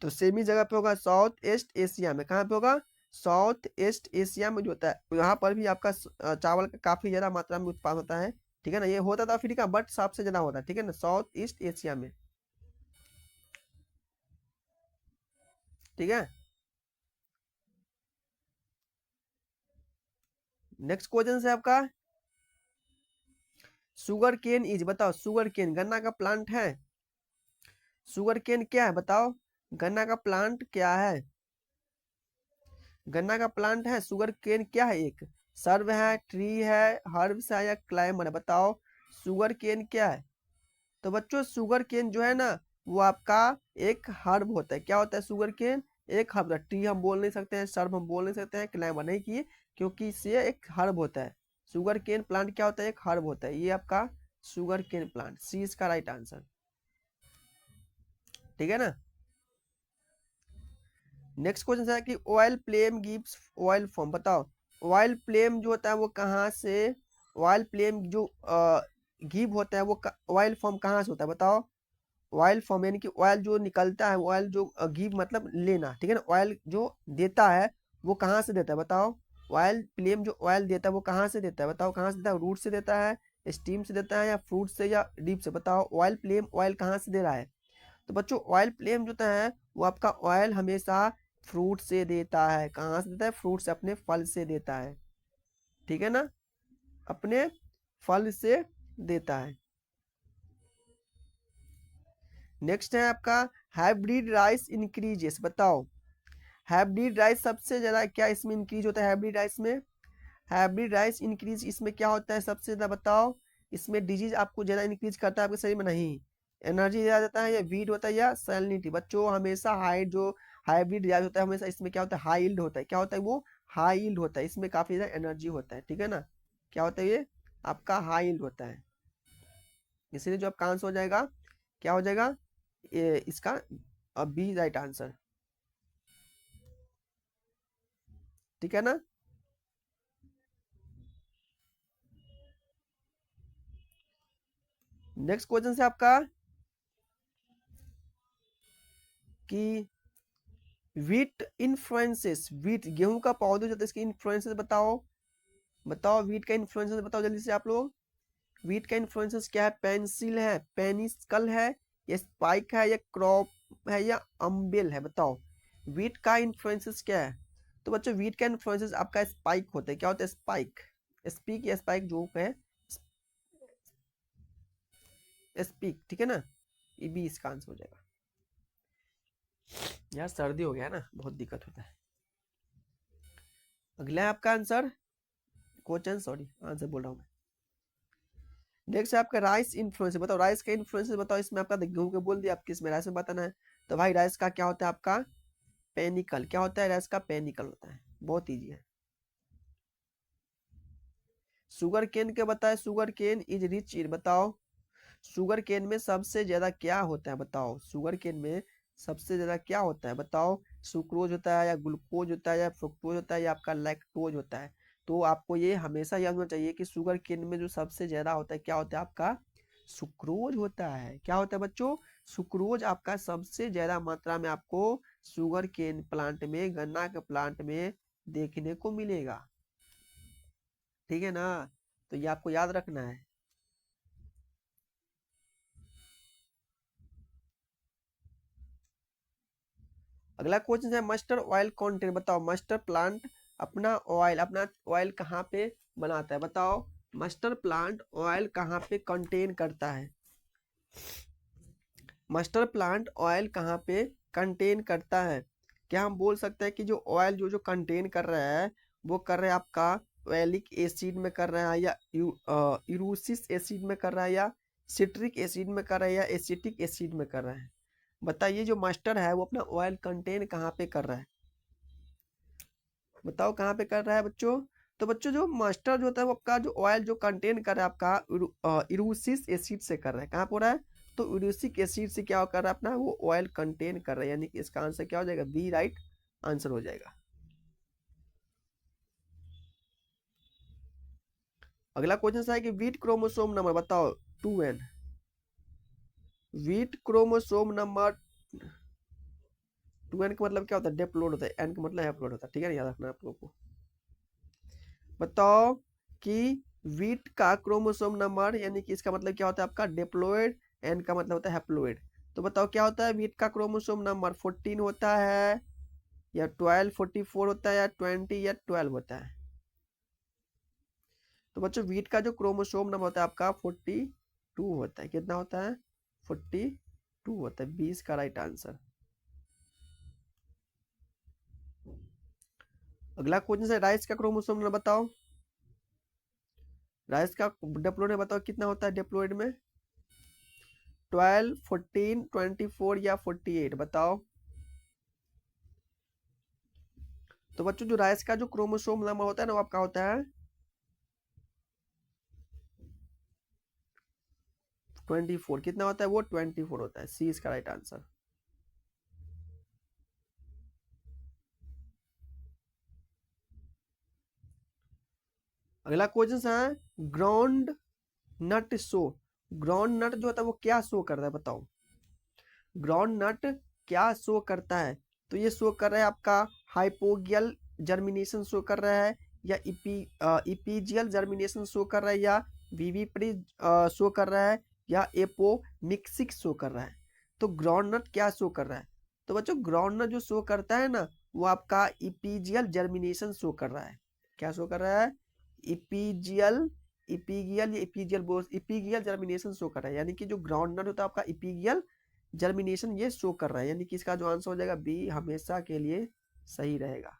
तो सेम ही जगह पे होगा, साउथ ईस्ट एशिया में। कहाँ पे होगा? साउथ ईस्ट एशिया में जो होता है यहाँ पर भी आपका चावल का काफी ज्यादा मात्रा में उत्पादन होता है। ठीक है ना? ये होता था अफ्रीका बट सबसे ज्यादा होता है। ठीक है ना? साउथ ईस्ट एशिया में। ठीक है। नेक्स्ट क्वेश्चन है आपका शुगर केन इज, बताओ शुगर केन गन्ना का प्लांट है। शुगर केन क्या है? बताओ गन्ना का प्लांट क्या है? गन्ना का प्लांट है। शुगर केन क्या है? एक सर्व है, ट्री है, हर्ब्स है, या क्लाइमर है? बताओ शुगर केन क्या है? तो बच्चों शुगर केन जो है ना वो आपका एक हर्ब होता है। क्या होता है शुगर केन? एक हर्ब। ट्री हम बोल नहीं सकते हैं, सर्ब हम बोल नहीं सकते हैं, क्लाइंबर नहीं किए, क्योंकि इससे एक हर्ब होता है। शुगर केन प्लांट क्या होता है? एक हर्ब होता है। ये आपका शुगर केन प्लांट, सी इसका राइट आंसर। ठीक है ना। नेक्स्ट क्वेश्चन है कि oil flame gives oil form. बताओ ऑयल फ्लेम जो होता है वो कहाँ से, ऑयल फ्लेम जो गिव होता है वो ऑयल फॉर्म कहाँ से होता है? बताओ ऑयल फॉर्म यानी कि ऑयल जो निकलता है, ऑयल जो गिव मतलब लेना, ठीक है ना। ऑयल जो देता है वो कहाँ से देता है? बताओ ऑयल फ्लेम जो ऑयल देता है वो कहाँ से देता है? बताओ कहाँ से देता है? रूट से देता है, स्टीम से देता है, या फ्रूट से, या डीप से? बताओ ऑयल फ्लेम ऑयल कहाँ से दे रहा है? तो बच्चों ऑयल फ्लेम जो होता है वो आपका ऑयल हमेशा फ्रूट से देता है। कहाँ से देता है? फ्रूट से, अपने फल से देता है। ठीक है ना, अपने फल से देता है। नेक्स्ट है आपका हाइब्रिड राइस इंक्रीजेस। बताओ हाइब्रिड राइस सबसे ज्यादा क्या इसमें इंक्रीज होता है? हाइब्रिड राइस में, हाइब्रिड राइस इंक्रीज इसमें क्या होता है सबसे ज्यादा? बताओ इसमें डिजीज आपको ज्यादा इंक्रीज करता है आपके शरीर में? नहीं, एनर्जी ज्यादा देता है, या वीट होता है, या सैलिनिटी? बच्चों हमेशा हाई जो हाइब्रिड राइस होता है हमेशा इसमें क्या होता है? हाई यील्ड होता है। क्या होता है वो? हाई यील्ड होता है। इसमें काफी ज्यादा एनर्जी होता है। ठीक है ना, क्या होता है ये? आपका हाई यील्ड होता है। इसलिए जो आपका आंसर हो जाएगा क्या हो जाएगा? ये इसका बी राइट आंसर। ठीक है ना। नेक्स्ट क्वेश्चन है आपका कि वीट इन्फ्लुएंसेस, वीट गेहूं का पौधा जो होता है इसके इन्फ्लुएंसेस बताओ। बताओ वीट का इन्फ्लुएंसेस बताओ जल्दी से आप लोग। वीट का इन्फ्लुएंसेस क्या है? पेंसिल है, पेनिस्कल है, या स्पाइक है, या क्रॉप है, या अम्बेल है? बताओ वीट का इन्फ्लुएंसेस क्या है? तो बच्चों वीट का इन्फ्लुएंसेस आपका स्पाइक होता है। क्या होता है? स्पाइक, स्पीक या स्पाइक जो है, स्पीक। ठीक है ना, ये भी इसका आंसर हो जाएगा। यार सर्दी हो गया ना, बहुत दिक्कत होता है। अगला है आपका आंसर, क्वेश्चन, सॉरी आंसर बोल रहा हूँ मैं। नेक्स्ट है आपका राइस इन्फ्लुएंस। बताओ राइस का इन्फ्लुएंस बताओ। इसमें आपका गेहूं के बोल दिया, आपके इसमें राइस में बताना है। तो भाई राइस का क्या होता है? आपका पेनिकल। क्या होता है? राइस का पेनिकल होता है। बहुत ईजी है। शुगर केन के बताए, sugar cane is rich in. बताओ शुगर केन में सबसे ज्यादा क्या होता है? बताओ शुगर केन में सबसे ज्यादा क्या होता है? बताओ सुक्रोज होता है, या ग्लूकोज होता है, या फ्रुक्टोज होता है, या आपका लैक्टोज होता है? तो आपको ये हमेशा याद होना चाहिए कि शुगर केन में जो सबसे ज्यादा होता है क्या होता है? आपका सुक्रोज होता है। क्या होता है बच्चों? सुक्रोज आपका सबसे ज्यादा मात्रा में आपको शुगर केन प्लांट में, गन्ना के प्लांट में देखने को मिलेगा। ठीक है ना, तो ये आपको याद रखना है। अगला क्वेश्चन है मस्टर्ड ऑयल कंटेंट। बताओ मस्टर्ड प्लांट अपना ऑयल कहाँ पे बनाता है? बताओ मस्टर्ड प्लांट ऑयल कहाँ पे कंटेन करता है? मस्टर्ड प्लांट ऑयल कहाँ पे कंटेन करता है? क्या हम बोल सकते हैं कि जो ऑयल जो जो कंटेन कर रहा है वो कर रहा है आपका ऑयलिक एसिड में कर रहा है, या यूरोसिस एसिड में कर रहा है, या सिट्रिक एसिड में कर रहा है, या एसिटिक एसिड में कर रहा है? बताइए जो मास्टर है वो अपना ऑयल कंटेन कहाँ पे कर रहा है? बताओ कहाँ पे कर रहा है बच्चों? तो बच्चों जो मास्टर जो होता है वो आपका जो ऑयल जो कंटेन कर रहा है आपका यूरोसिस एसिड से कर रहा है। कहाँ पर हो रहा है? तो यूरोसिक एसिड से क्या कर रहा है अपना वो ऑयल कंटेन कर रहा है। यानी कि इसका आंसर क्या हो जाएगा? बी राइट आंसर हो जाएगा। अगला क्वेश्चन है कि वीट क्रोमोसोम नंबर बताओ 2n। Wheat chromosome number 2n का मतलब क्या होता है? डिप्लोइड होता है। एन का मतलब हैप्लोइड होता है। ठीक है ना, याद रखना आप लोगों को। बताओ कि वीट का क्रोमोसोम नंबर यानी कि इसका मतलब क्या होता है? आपका डिप्लोइड, एन का मतलब होता है हैप्लोइड। तो बताओ क्या होता है? वीट का क्रोमोसोम नंबर 14 होता है, या 12, 44 होता है, या 20, या 12 होता है? तो बच्चों वीट का जो क्रोमोसोम नंबर होता है आपका 42 होता है। कितना होता है? 42 होता है। 20 का राइट आंसर। अगला क्वेश्चन है राइस का क्रोमोसोम नंबर बताओ। राइस का डिप्लॉइड में बताओ कितना होता है डिप्लॉइड में? 12, 14, 24 या 48 बताओ। तो बच्चों जो राइस का जो क्रोमोसोम नंबर होता है ना वो आपका होता है 24। कितना होता है वो? 24 होता है। सी इसका राइट आंसर। अगला क्वेश्चन है groundnut show. Groundnut जो होता है वो क्या शो करता है बताओ? ग्राउंड नट क्या शो करता है? तो ये शो कर रहा है आपका हाइपोगियल जर्मिनेशन शो कर रहा है, या इपीजियल जर्मिनेशन शो कर रहा है, या विविपरी शो कर रहा है, या एपोमिक्सिक शो कर रहा है। तो ग्राउंड नट क्या शो कर रहा है? तो बच्चों ग्राउंड नट जो शो करता है ना वो आपका इपीजियल जर्मिनेशन शो कर रहा है। क्या शो कर रहा है? इपीजियल इपीगियल या इपीजियल बोस इपीगियल जर्मिनेशन शो कर रहा है, यानी कि जो ग्राउंड नट होता है आपका इपीगियल जर्मिनेशन ये शो कर रहा है, यानी कि इसका जो आंसर हो जाएगा बी हमेशा के लिए सही रहेगा।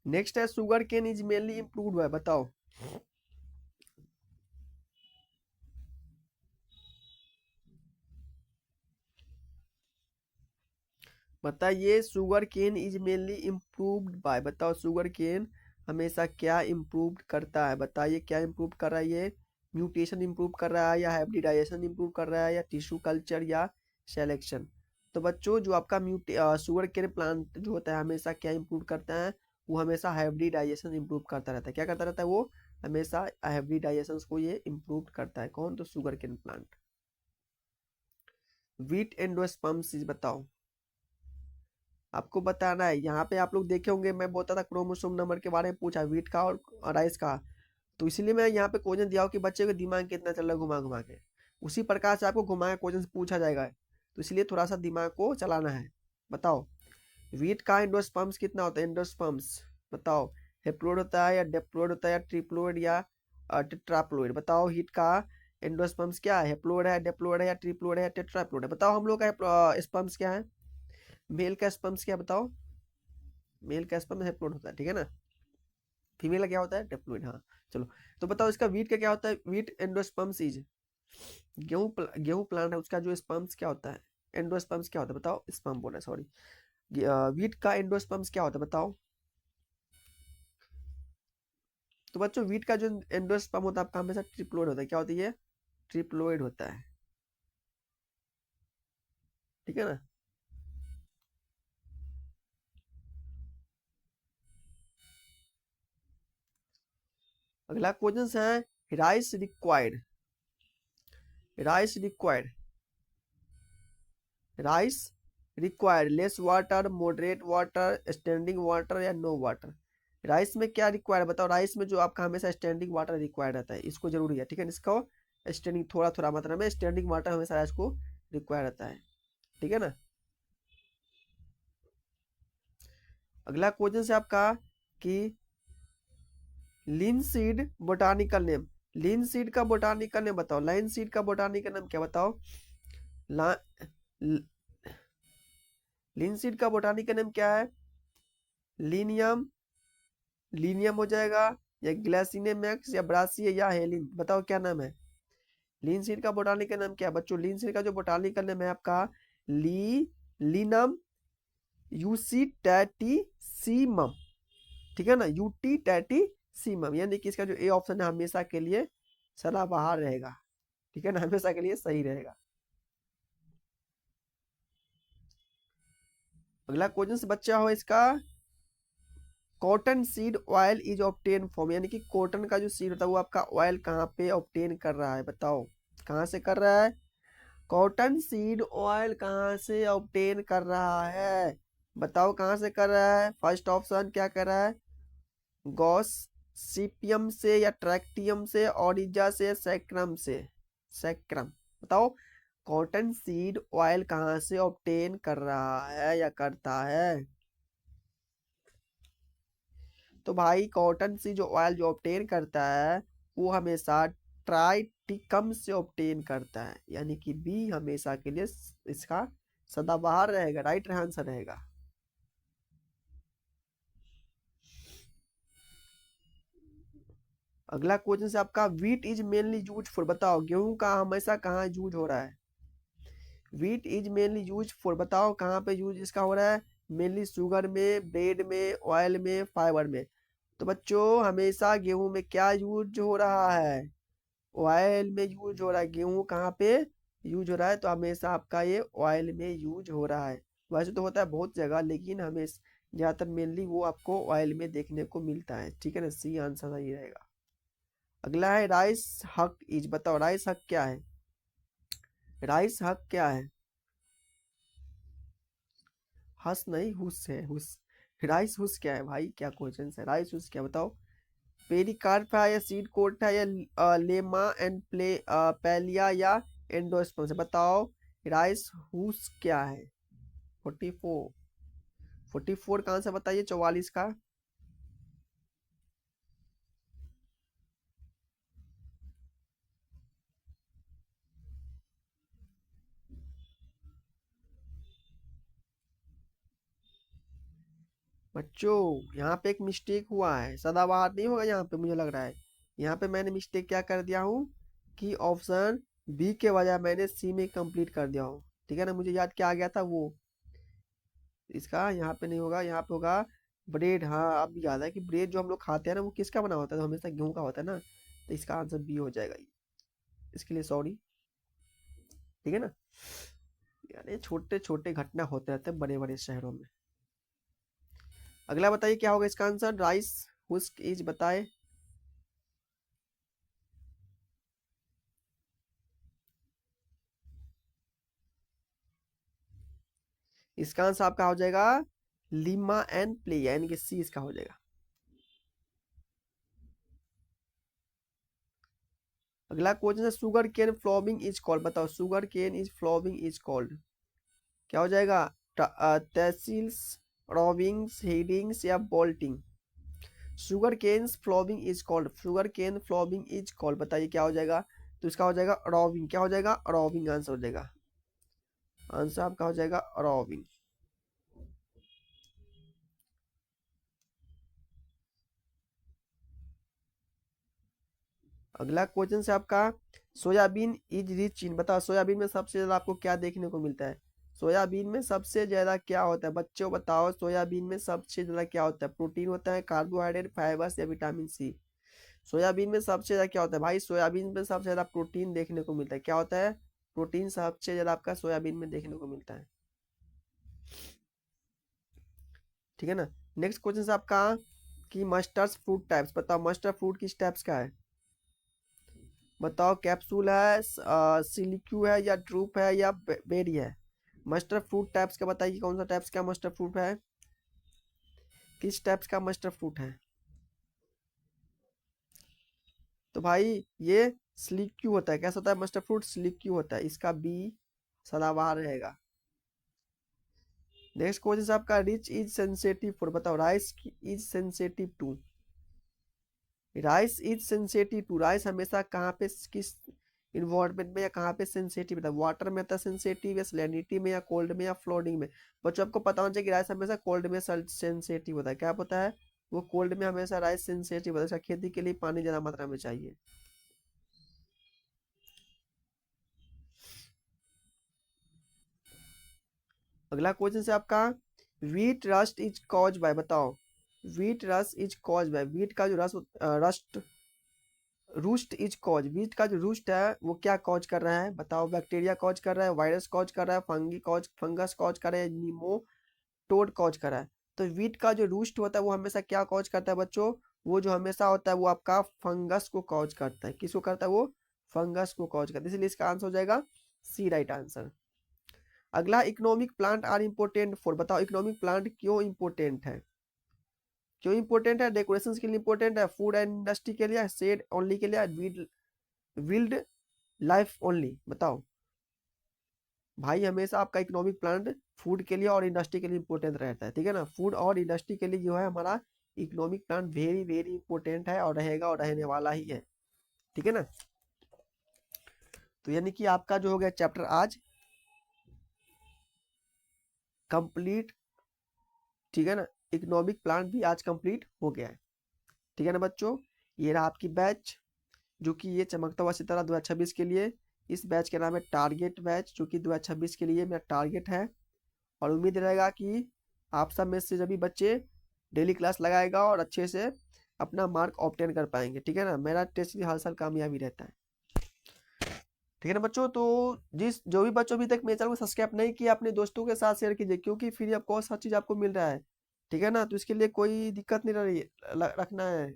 नेक्स्ट है sugar cane is mainly improved by बताओ। बताइए sugar cane is mainly improved by बताओ। शुगर केन हमेशा क्या इम्प्रूव करता है? बताइए क्या इम्प्रूव कर रहा है ये? म्यूटेशन इम्प्रूव कर रहा है, या हाइब्रिडाइजेशन इम्प्रूव कर रहा है, या टिश्यू कल्चर, या सेलेक्शन? तो बच्चों जो आपका शुगर केन प्लांट जो होता है हमेशा क्या इम्प्रूव करता है? वो हमेशा हाइब्रिडाइजेशन इम्प्रूव करता रहता है। क्या करता रहता है वो? हमेशा हाइब्रिडाइजेशन को ये इम्प्रूव करता है। कौन? तो शुगर केन प्लांट। व्हीट एंडोस्पर्म्स बताओ। आपको बताना है। यहाँ पे आप लोग देखे होंगे मैं बोलता था क्रोमोसोम नंबर के बारे में पूछा व्हीट का और राइस का, तो इसीलिए मैं यहाँ पे क्वेश्चन दिया हूँ कि बच्चे का दिमाग कितना चल रहा है घुमा घुमा के। उसी प्रकार से आपको घुमा के क्वेश्चन पूछा जाएगा, तो इसलिए थोड़ा सा दिमाग को चलाना है। बताओ व्हीट का एंडोस्पर्म्स कितना होता है? एंडोस्पर्म्स बताओ हेप्लोइड होता है, या डिप्लोइड होता है, या ट्रिप्लोइड, या टेट्राप्लोइड? बताओ हीट का एंडोस्पर्म्स क्या है? हेप्लोइड है, डिप्लोइड है, या ट्रिप्लोइड है, या टेट्राप्लोइड है? बताओ हम लोग का स्पर्म्स क्या है? मेल का स्पर्म्स क्या बताओ? मेल का स्पर्म हेप्लोइड होता है, ठीक है ना। फीमेल का क्या होता है? डिप्लोइड। हाँ चलो। तो बताओ इसका व्हीट का क्या होता है? व्हीट एंडोस्पर्म्स इज गेहूं प्लांट है उसका जो स्पर्म्स क्या होता है? एंडोस्पर्म्स क्या होता है बताओ? स्पर्म बोला सॉरी। व्हीट का एंडोस्पर्म्स क्या होता है बताओ? तो बच्चों व्हीट का जो एंडोस्पर्म होता है आपका हमेशा ट्रिप्लोइड होता है। क्या होती है? ट्रिप्लोइड होता है, ठीक है ना। अगला क्वेश्चन है rice required rice required less water, moderate water, standing water, या नो वाटर? राइस में क्या रिक्वायर्ड बताओ? राइस में जो आपका हमेशा स्टैंडिंग वाटर रिक्वायर्ड रहता है, इसको जरूरी है, ठीक है। इसको स्टैंडिंग थोड़ा थोड़ा मात्रा में स्टैंडिंग वाटर हमेशा राइस को रिक्वायर्ड रहता है, ठीक है ना। अगला क्वेश्चन है आपका कि लिनसीड बोटानिकल नेम। लिनसीड का बोटानिकल नेम बताओ। लाइनसीड का बोटानिकल नेम क्या बताओ? ला लिनसीड का बोटानिकल नेम क्या है? लीनियम, लीनियम हो जाएगा, या ग्लासिनेमैक्स, या ब्रासिया, या हेलिन? बताओ क्या नाम है? लिनसीड का बोटानिकल नाम क्या है बच्चों? लिनसीड का जो बोटानिकल नेम है आपका लीनम यूसीटैटिसिमम, ठीक है ना। यूटीटैटिसिमम, यानी कि इसका जो ए ऑप्शन है हमेशा के लिए सदाबहार रहेगा, ठीक है ना, हमेशा के लिए सही रहेगा। अगला क्वेश्चन से बच्चा हो इसका cotton seed oil is obtain from, यानी कि कॉटन का जो सीड होता है वो आपका ऑयल कहाँ पे ऑब्टेन कर रहा है? बताओ कहाँ से कर रहा है? कॉटन सीड ऑयल कहाँ से ऑब्टेन कर रहा है? बताओ कहाँ से कर रहा है? फर्स्ट ऑप्शन क्या कर रहा है? गॉसिपियम से, या ट्रैक्टियम से, ओरिजा से, सैक्रम से? सैक्रम। बताओ कॉटन सीड ऑयल कहाँ से ऑब्टेन कर रहा है या करता है? तो भाई कॉटन सी जो ऑयल जो ऑब्टेन करता है वो हमेशा ट्राइटिकम से ऑब्टेन करता है, यानी कि बी हमेशा के लिए इसका सदाबहार रहेगा, राइट आंसर रहेगा। अगला क्वेश्चन से आपका wheat is mainly use for, बताओ गेहूं का हमेशा कहाँ यूज हो रहा है। Wheat is mainly use for, बताओ कहाँ पे यूज इसका हो रहा है। मेनली शुगर में, ब्रेड में, ऑयल में, फाइबर में। तो बच्चों हमेशा गेहूं में क्या यूज हो रहा है, ऑयल में यूज हो रहा है। गेहूं कहाँ पे यूज हो रहा है, तो हमेशा आपका ये ऑयल में यूज हो रहा है। वैसे तो होता है बहुत जगह, लेकिन हमेशा ज्यादातर मेनली वो आपको ऑयल में देखने को मिलता है, ठीक है ना, सी आंसर सही रहेगा। अगला है राइस हक इज, बताओ राइस हक क्या है। राइस हक क्या है, हस नहीं हुस है, हुस। राइस हुस क्या है भाई, क्या क्वेश्चन है, राइस हुस क्या बताओ। पेरिकार्प है या सीड कोट है या लेमा एंड पेलिया या एंडोस्पर्म से, बताओ राइस हुस क्या है। 44, 44 का आंसर बताइए, 44 का। बच्चों यहाँ पे एक मिस्टेक हुआ है, सदाबहार नहीं होगा यहाँ पे, मुझे लग रहा है यहाँ पे मैंने मिस्टेक क्या कर दिया हूँ कि ऑप्शन बी के बजाय मैंने सी में कंप्लीट कर दिया हूँ, ठीक है ना। मुझे याद क्या आ गया था वो, इसका यहाँ पे नहीं होगा, यहाँ पे होगा ब्रेड। हाँ अब याद है कि ब्रेड जो हम लोग खाते हैं ना वो किसका बना होता है, तो हमेशा गेहूं का होता है ना, तो इसका आंसर बी हो जाएगा। इसके लिए सॉरी, ठीक है ना। यार ये छोटे छोटे घटना होते रहते हैं बड़े बड़े शहरों में। अगला बताइए क्या होगा इसका आंसर, राइस हुस्क इज, बताए। इसका आंसर आपका हो जाएगा लिमा एंड प्ले, यानी कि सी इसका हो जाएगा। अगला क्वेश्चन है sugar cane flowering is called, बताओ sugar cane is flowering is called क्या हो जाएगा। तहसील्स, रॉविंग्स, हेडिंग्स या bolting. Sugar cane flowering is called, sugar cane flowering is called, बताइए क्या हो जाएगा। तो इसका हो जाएगा रॉविंग, क्या हो जाएगा रॉविंग आंसर हो जाएगा। आंसर आपका हो जाएगा रॉविंग। अगला क्वेश्चन से आपका सोयाबीन इज रिच इन, बताओ सोयाबीन में सबसे ज्यादा आपको क्या देखने को मिलता है। सोयाबीन में सबसे ज्यादा क्या होता है बच्चों, बताओ सोयाबीन में सबसे ज्यादा क्या होता है। प्रोटीन होता है, कार्बोहाइड्रेट, फाइबर्स या विटामिन सी। सोयाबीन में सबसे ज्यादा क्या होता है भाई, सोयाबीन में सबसे ज्यादा प्रोटीन देखने को मिलता है, क्या होता है प्रोटीन सबसे ज्यादा आपका सोयाबीन में देखने को मिलता है, ठीक है ना। नेक्स्ट क्वेश्चन है आपका कि मस्टर्ड फ्रूट टाइप्स, बताओ मस्टर्ड फ्रूट किस टाइप्स का है। बताओ कैप्सूल है, सिलिक्यू है या ड्रूप है या बेरी है। मस्टर्ड फ्रूट टाइप्स का बताइए, कौन सा टाइप्स का मस्टर्ड फ्रूट है, किस टाइप्स का मस्टर्ड फ्रूट है। तो भाई ये स्लिक्यू होता है, कैसा होता है मस्टर्ड फ्रूट, स्लिक्यू होता है, इसका बी सदाबहार रहेगा। नेक्स्ट क्वेश्चन आपका रिच इज सेंसिटिव फॉर, बताओ rice is sensitive to, rice is sensitive to, rice हमेशा कहाँ पे किस इन्वायरमेंट में या कहाँ पे सेंसिटिव होता है, वाटर में होता है सेंसिटिव या सैलिनिटी में या कोल्ड में या फ्लोडिंग में। बच्चों आपको पता होना चाहिए कि राइस हमेशा कोल्ड में सेंसिटिव होता है, क्या होता है वो कोल्ड में हमेशा राइस सेंसिटिव होता है, इसका खेती के लिए पानी ज्यादा मात्रा में चाहिए। अगला क्वेश्चन है आपका wheat rust is cause by, बताओ wheat rust is cause by, wheat का जो rust rust is cause, wheat का जो रूस्ट है वो क्या कॉज कर रहा है, बताओ बैक्टीरिया कॉज कर रहा है, वायरस कॉज कर रहा है, फंगस कॉज कर रहा है, निमोटोड कॉज कर रहा है। तो व्हीट का जो रूस्ट होता है वो हमेशा क्या कॉज करता है बच्चों, वो जो हमेशा होता है वो आपका फंगस को कॉज करता है, किसको करता है वो फंगस को कॉज करता है, इसलिए इसका आंसर हो जाएगा सी राइट आंसर। अगला economic plant are important for, बताओ इकोनॉमिक प्लांट क्यों इंपोर्टेंट है, क्यों इंपोर्टेंट है, डेकोरेशन के लिए इंपोर्टेंट है, फूड एंड इंडस्ट्री के लिए, शेड ओनली के लिए, विल्ड लाइफ ओनली, बताओ। भाई हमेशा आपका इकोनॉमिक प्लांट फूड के लिए और इंडस्ट्री के लिए इंपॉर्टेंट रहता है, ठीक है ना। फूड और इंडस्ट्री के लिए जो है हमारा economic plant very very important है और रहेगा और रहने वाला ही है, ठीक है ना। तो यानी कि आपका जो हो गया चैप्टर आज कंप्लीट, ठीक है ना। इकोनॉमिक प्लान भी आज कंप्लीट हो गया है, ठीक है ना बच्चों। ये रहा आपकी बैच, जो कि ये चमकता हुआ सितारा 2026 के लिए। इस बैच का नाम है टारगेट बैच, जो कि 2026 के लिए मेरा टारगेट है। और उम्मीद रहेगा कि आप सब में से सभी बच्चे डेली क्लास लगाएगा और अच्छे से अपना मार्क ऑब्टेन कर पाएंगे, ठीक है ना। मेरा टेस्ट भी हर साल कामयाबी रहता है, ठीक है ना बच्चों। तो जो भी बच्चों अभी तक मेरे चैनल को सब्सक्राइब नहीं किया, अपने दोस्तों के साथ शेयर कीजिए, क्योंकि फ्री ऑफ कॉस्ट हर चीज़ आपको मिल रहा है, ठीक है ना। तो इसके लिए कोई दिक्कत नहीं रही रखना है।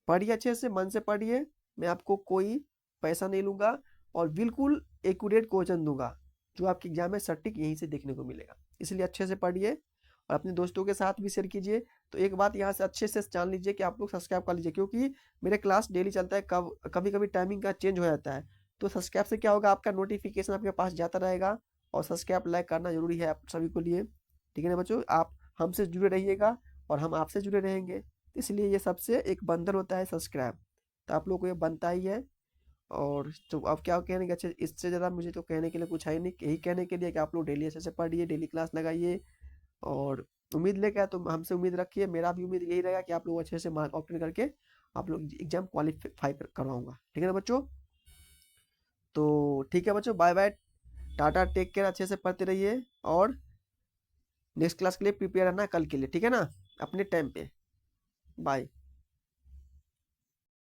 पढ़िए अच्छे से, मन से पढ़िए, मैं आपको कोई पैसा नहीं लूँगा और बिल्कुल एक्यूरेट क्वेश्चन दूंगा, जो आपके एग्जाम में सटीक यहीं से देखने को मिलेगा। इसलिए अच्छे से पढ़िए और अपने दोस्तों के साथ भी शेयर कीजिए। तो एक बात यहाँ से अच्छे से जान लीजिए कि आप लोग सब्सक्राइब कर लीजिए, क्योंकि मेरे क्लास डेली चलता है, कभी कभी टाइमिंग का चेंज हो जाता है। तो सब्सक्राइब से क्या होगा, आपका नोटिफिकेशन आपके पास जाता रहेगा। और सब्सक्राइब लाइक करना जरूरी है आप सभी को लिए, ठीक है ना बच्चों। आप हमसे जुड़े रहिएगा और हम आपसे जुड़े रहेंगे, इसलिए ये सबसे एक बंधन होता है सब्सक्राइब, तो आप लोग को ये बनता ही है। और तो अब क्या कहने के, अच्छे इससे ज़्यादा मुझे तो कहने के लिए कुछ है ही नहीं, यही कहने के लिए कि आप लोग डेली अच्छे से पढ़िए, डेली क्लास लगाइए। और उम्मीद लेके आए तो हमसे उम्मीद रखिए, मेरा भी उम्मीद यही रहेगा कि आप लोग अच्छे से मार्क ऑप्टेन करके आप लोग एग्जाम क्वालिफाई करवाऊंगा, ठीक है ना बच्चों। तो ठीक है बच्चों, bye bye, tata, take care, अच्छे से पढ़ते रहिए और नेक्स्ट क्लास के लिए प्रिपेयर रहना कल के लिए, ठीक है ना, अपने टाइम पे। बाय।